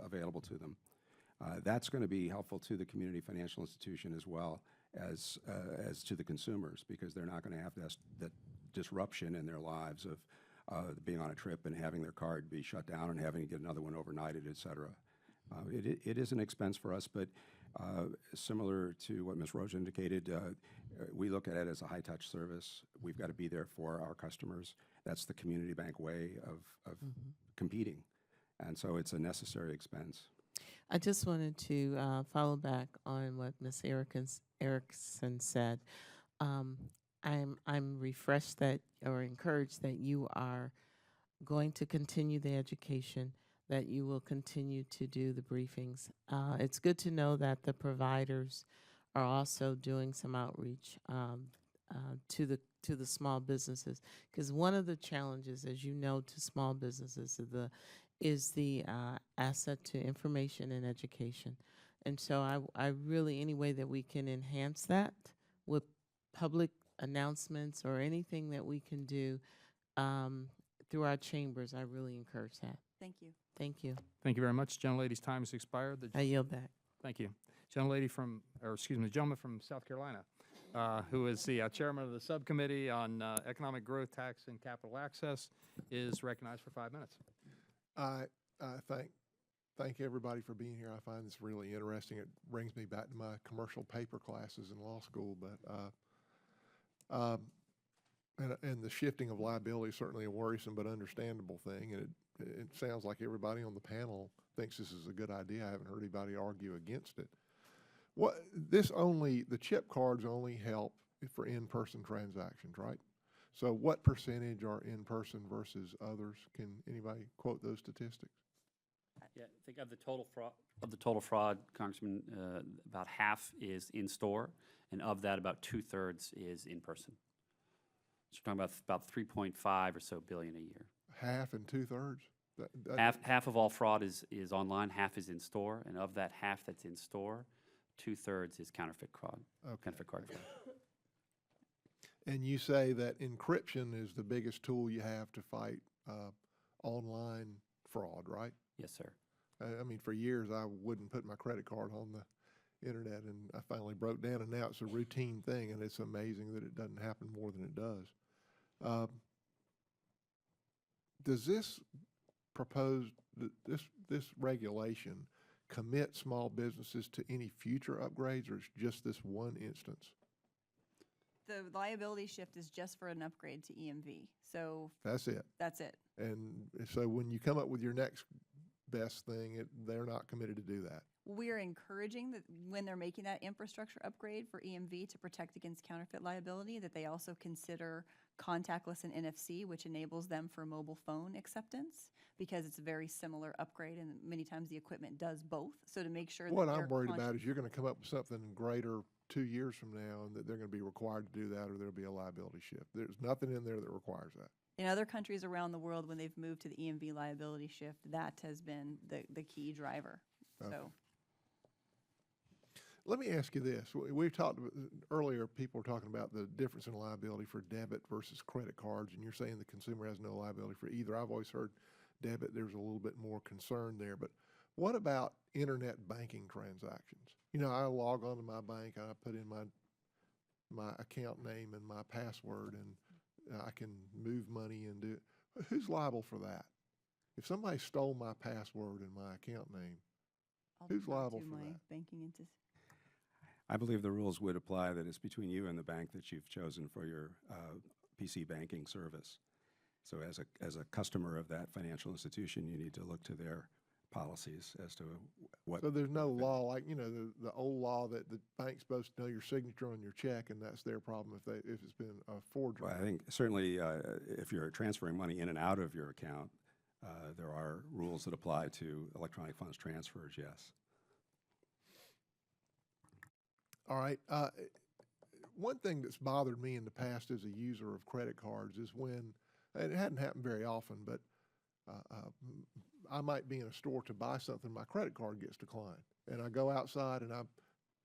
available to them. That's going to be helpful to the community financial institution as well as to the consumers, because they're not going to have that disruption in their lives of being on a trip and having their card be shut down and having to get another one overnighted, et cetera. It is an expense for us, but similar to what Ms. Rocha indicated, we look at it as a high-touch service. We've got to be there for our customers. That's the community bank way of competing, and so it's a necessary expense. I just wanted to follow back on what Ms. Erickson said. I'm refreshed that, or encouraged that you are going to continue the education, that you will continue to do the briefings. It's good to know that the providers are also doing some outreach to the small businesses, because one of the challenges, as you know, to small businesses is the asset to information and education. And so I really, any way that we can enhance that with public announcements or anything that we can do through our chambers, I really encourage that. Thank you. Thank you. Thank you very much. Gentlelady's time has expired. I yield back. Thank you. The gentleman from South Carolina, who is the chairman of the subcommittee on economic growth, tax, and capital access, is recognized for 5 minutes. I thank everybody for being here. I find this really interesting. It brings me back to my commercial paper classes in law school. But and the shifting of liability is certainly a worrisome but understandable thing. And it sounds like everybody on the panel thinks this is a good idea. I haven't heard anybody argue against it. The chip cards only help for in-person transactions, right? So what percentage are in-person versus others? Can anybody quote those statistics? Yeah, I think of the total fraud, Congressman, about half is in store, and of that, about 2/3 is in person. So we're talking about 3.5 or so billion a year. Half and 2/3. Half of all fraud is online, half is in store, and of that half that's in store, 2/3 is counterfeit fraud. Okay. Counterfeit card fraud. And you say that encryption is the biggest tool you have to fight online fraud, right? Yes, sir. I mean, for years I wouldn't put my credit card on the internet, and I finally broke down, and now it's a routine thing, and it's amazing that it doesn't happen more than it does. Does this this regulation commit small businesses to any future upgrades, or it's just this one instance? The liability shift is just for an upgrade to EMV. So That's it. that's it. And so when you come up with your next best thing, they're not committed to do that. We're encouraging that when they're making that infrastructure upgrade for EMV to protect against counterfeit liability, that they also consider contactless and NFC, which enables them for mobile phone acceptance, because it's a very similar upgrade, and many times the equipment does both. So to make sure What that I'm worried about is you're going to come up with something greater 2 years from now, and that they're going to be required to do that, or there'll be a liability shift. There's nothing in there that requires that. in other countries around the world, when they've moved to the EMV liability shift, that has been the key driver. Okay. So. Let me ask you this. We talked earlier, people were talking about the difference in liability for debit versus credit cards, and you're saying the consumer has no liability for either. I've always heard debit, there's a little bit more concern there. But what about internet banking transactions? You know, I log on to my bank, I put in my account name and my password, and I can move money and do it. Who's liable for that? If somebody stole my password and my account name, who's defer liable to for my that? banking into I believe the rules would apply that it's between you and the bank that you've chosen for your PC banking service. So as a customer of that financial institution, you need to look to their policies as to what. So there's no law, like, you know, the old law that the bank's supposed to know your signature on your check, and that's their problem if it's been a forgery. Well, I think certainly if you're transferring money in and out of your account, there are rules that apply to electronic funds transfers, yes. All right. One thing that's bothered me in the past as a user of credit cards is when, and it hadn't happened very often, but I might be in a store to buy something, my credit card gets declined. And I go outside and I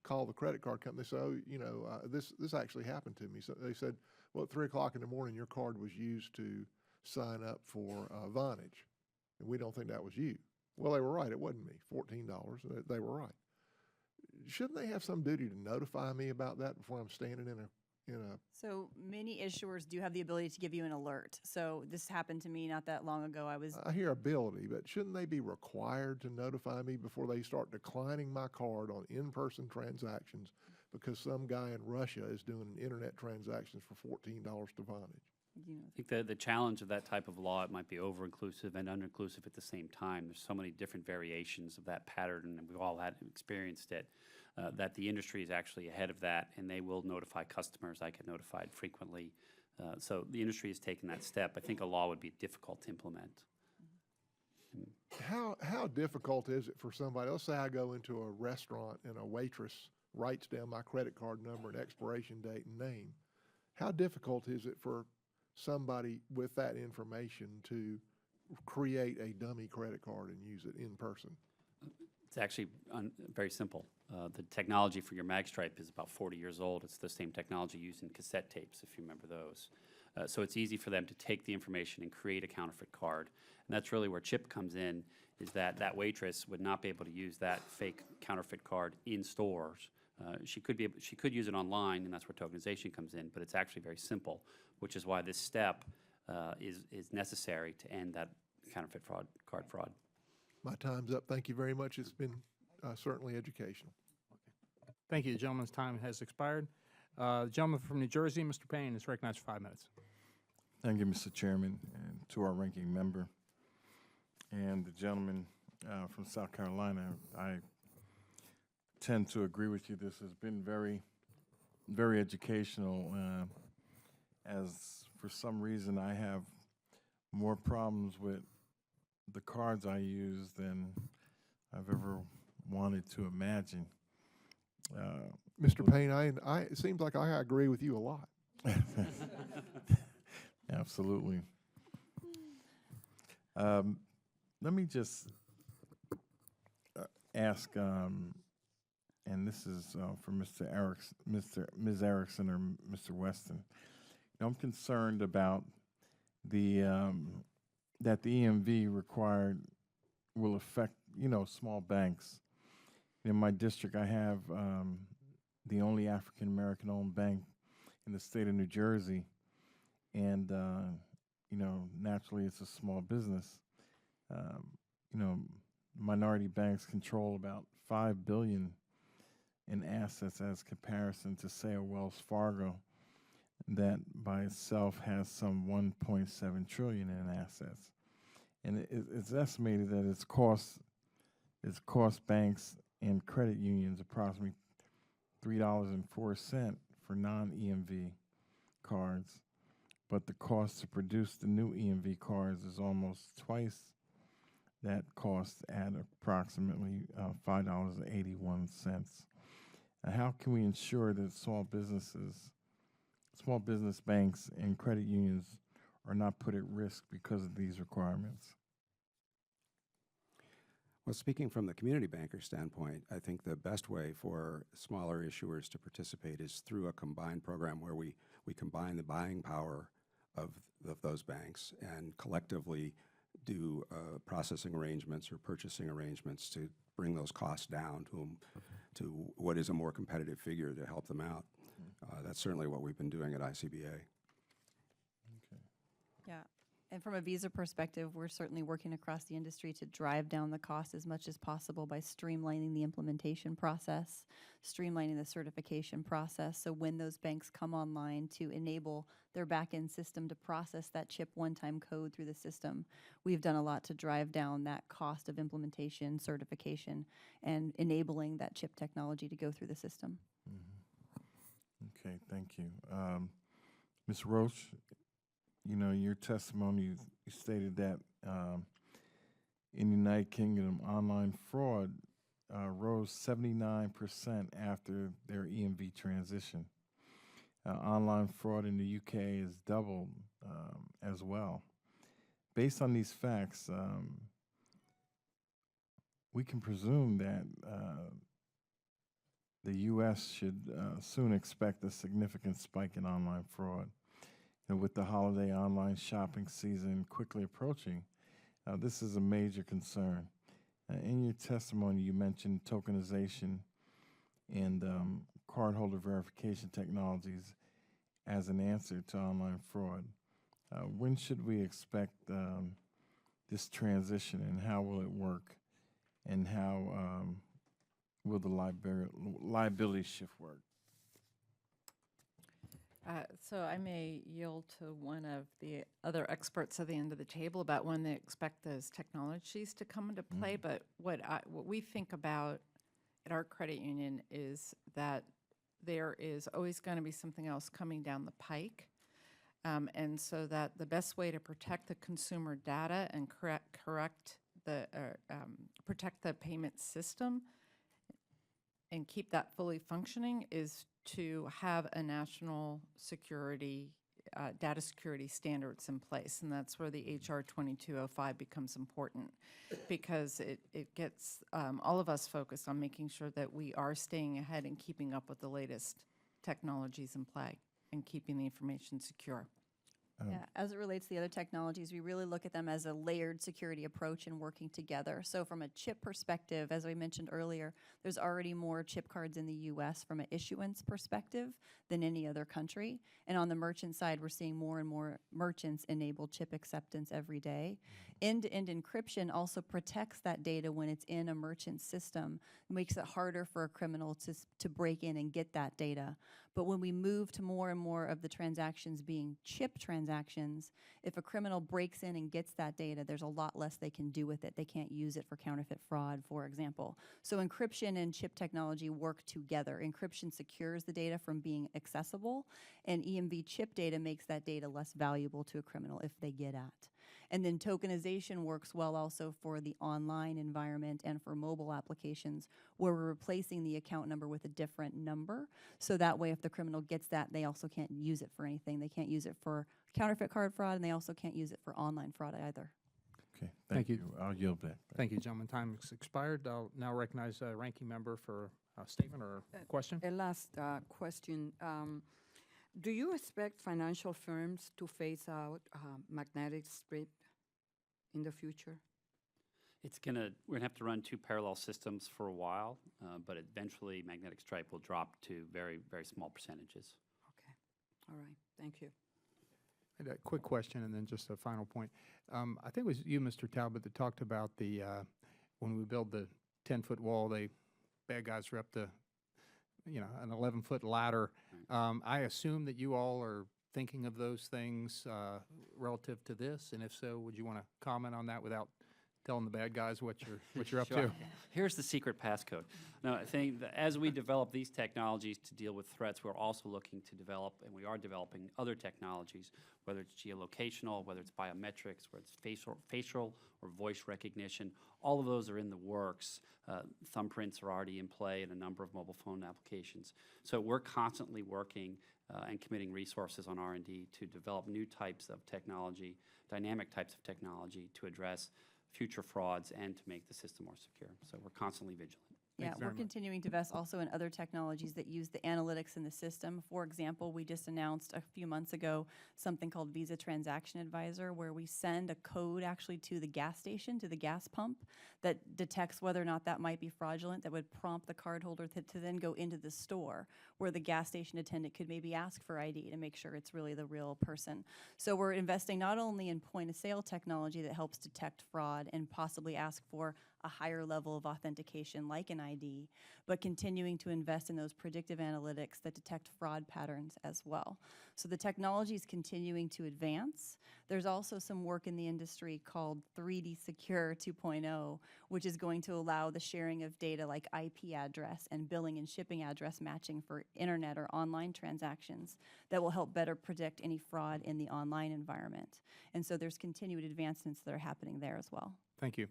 call the credit card company. They say, oh, you know, this actually happened to me. So they said, well, at 3 o'clock in the morning, your card was used to sign up for Vonage. And we don't think that was you. Well, they were right. It wasn't me. $14. They were right. Shouldn't they have some duty to notify me about that before I'm standing in a? So many issuers do have the ability to give you an alert. So this happened to me not that long ago. I hear ability, but shouldn't they be required to notify me before they start declining my card on in-person transactions because some guy in Russia is doing an internet transactions for $14 to Vonage? I think the challenge of that type of law, it might be over-inclusive and under-inclusive at the same time. There's so many different variations of that pattern, and we've all experienced it, that the industry is actually ahead of that, and they will notify customers. I get notified frequently. So the industry has taken that step. I think a law would be difficult to implement. How difficult is it for somebody, let's say I go into a restaurant and a waitress writes down my credit card number and expiration date and name. How difficult is it for somebody with that information to create a dummy credit card and use it in person? It's actually very simple. The technology for your magstripe is about 40 years old. It's the same technology used in cassette tapes, if you remember those. So it's easy for them to take the information and create a counterfeit card. And that's really where CHIP comes in, is that that waitress would not be able to use that fake counterfeit card in stores. She could use it online, and that's where tokenization comes in, but it's actually very simple, which is why this step is necessary to end that counterfeit card fraud. My time's up. Thank you very much. It's been certainly educational. Thank you. The gentleman's time has expired. The gentleman from New Jersey, Mr. Payne, is recognized for 5 minutes. Thank you, Mr. Chairman, and to our ranking member. And the gentleman from South Carolina, I tend to agree with you. This has been very, very educational, as for some reason I have more problems with the cards I use than I've ever wanted to imagine. Mr. Payne, it seems like I agree with you a lot. Absolutely. Let me just ask, and this is for Ms. Erickson or Mr. Weston. I'm concerned about that the EMV required will affect, small banks. In my district, I have the only African-American owned bank in the state of New Jersey. And, naturally it's a small business. Minority banks control about $5 billion in assets as comparison to, say, a Wells Fargo that by itself has some $1.7 trillion in assets. And it's estimated that it's cost banks and credit unions approximately $3.04 for non-EMV cards, but the cost to produce the new EMV cards is almost twice that cost at approximately $5.81. How can we ensure that small business banks and credit unions are not put at risk because of these requirements? Well, speaking from the community banker standpoint, I think the best way for smaller issuers to participate is through a combined program where we combine the buying power of those banks and collectively do processing arrangements or purchasing arrangements to bring those costs down to what is a more competitive figure to help them out. That's certainly what we've been doing at ICBA. Yeah. And from a Visa perspective, we're certainly working across the industry to drive down the cost as much as possible by streamlining the implementation process, streamlining the certification process. So when those banks come online to enable their back-end system to process that chip one-time code through the system, we've done a lot to drive down that cost of implementation, certification, and enabling that chip technology to go through the system. Okay, thank you. Ms. Roach, you know, your testimony, you stated that in the United Kingdom, online fraud rose 79% after their EMV transition. Online fraud in the UK has doubled as well. Based on these facts, we can presume that the U.S. should soon expect a significant spike in online fraud. And with the holiday online shopping season quickly approaching, this is a major concern. In your testimony, you mentioned tokenization and cardholder verification technologies as an answer to online fraud. When should we expect this transition, and how will it work, and how will the liability shift work? So I may yield to one of the other experts at the end of the table about when they expect those technologies to come into play. But what we think about at our credit union is that there is always going to be something else coming down the pike. And so that the best way to protect the consumer data and protect the payment system and keep that fully functioning is to have a national security, data security standards in place. And that's where the HR 2205 becomes important, because it gets all of us focused on making sure that we are staying ahead and keeping up with the latest technologies in play and keeping the information secure. Yeah, as it relates to the other technologies, we really look at them as a layered security approach and working together. So from a chip perspective, as I mentioned earlier, there's already more chip cards in the U.S. from an issuance perspective than any other country. And on the merchant side, we're seeing more and more merchants enable chip acceptance every day. End-to-end encryption also protects that data when it's in a merchant system. It makes it harder for a criminal to break in and get that data. But when we move to more and more of the transactions being chip transactions, if a criminal breaks in and gets that data, there's a lot less they can do with it. They can't use it for counterfeit fraud, for example. So encryption and chip technology work together. Encryption secures the data from being accessible, and EMV chip data makes that data less valuable to a criminal if they get at. And then tokenization works well also for the online environment and for mobile applications, where we're replacing the account number with a different number. So that way, if the criminal gets that, they also can't use it for anything. They can't use it for counterfeit card fraud, and they also can't use it for online fraud either. Okay, thank you. I'll yield back. Thank you, gentlemen. Time has expired. I'll now recognize Ranking Member for a statement or a question. A last question. Do you expect financial firms to phase out magnetic strip in the future? We're gonna have to run two parallel systems for a while, but eventually magnetic stripe will drop to very, very small percentages. Okay, all right, thank you. I had a quick question and then just a final point. I think it was you, Mr. Talbot, that talked about the when we build the 10-foot wall, bad guys are up to an 11-foot ladder. I assume that you all are thinking of those things relative to this, and if so, would you want to comment on that without telling the bad guys what you're up to? Here's the secret passcode. No, I think that as we develop these technologies to deal with threats, we're also looking to develop, and we are developing other technologies, whether it's geolocational, whether it's biometrics, whether it's facial or voice recognition. All of those are in the works. Thumbprints are already in play in a number of mobile phone applications. So we're constantly working and committing resources on R&D to develop new types of technology, dynamic types of technology to address future frauds and to make the system more secure. So we're constantly vigilant. Yeah, Thank you we're very much. continuing to invest also in other technologies that use the analytics in the system. For example, we just announced a few months ago something called Visa Transaction Advisor, where we send a code actually to the gas station, to the gas pump, that detects whether or not that might be fraudulent, that would prompt the cardholder to then go into the store, where the gas station attendant could maybe ask for ID to make sure it's really the real person. So we're investing not only in point-of-sale technology that helps detect fraud and possibly ask for a higher level of authentication like an ID, but continuing to invest in those predictive analytics that detect fraud patterns as well. So the technology is continuing to advance. There's also some work in the industry called 3D Secure 2.0, which is going to allow the sharing of data like IP address and billing and shipping address matching for internet or online transactions that will help better predict any fraud in the online environment. And so there's continued advancements that are happening there as well. Thank you.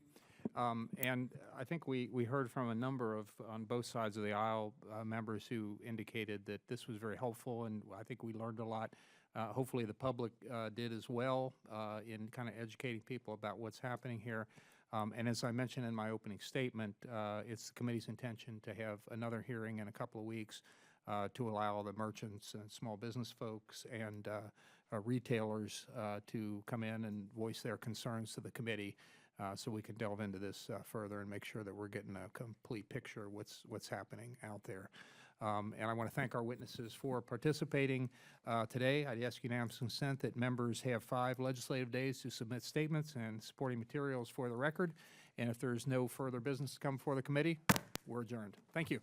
And I think we heard from a number of, on both sides of the aisle, members who indicated that this was very helpful, and I think we learned a lot. Hopefully the public did as well in kind of educating people about what's happening here. And as I mentioned in my opening statement, it's the committee's intention to have another hearing in a couple of weeks to allow the merchants and small business folks and retailers to come in and voice their concerns to the committee. So we can delve into this further and make sure that we're getting a complete picture of what's happening out there. And I want to thank our witnesses for participating today. I'd ask unanimous consent that members have 5 legislative days to submit statements and supporting materials for the record. And if there's no further business to come before the committee, we're adjourned. Thank you.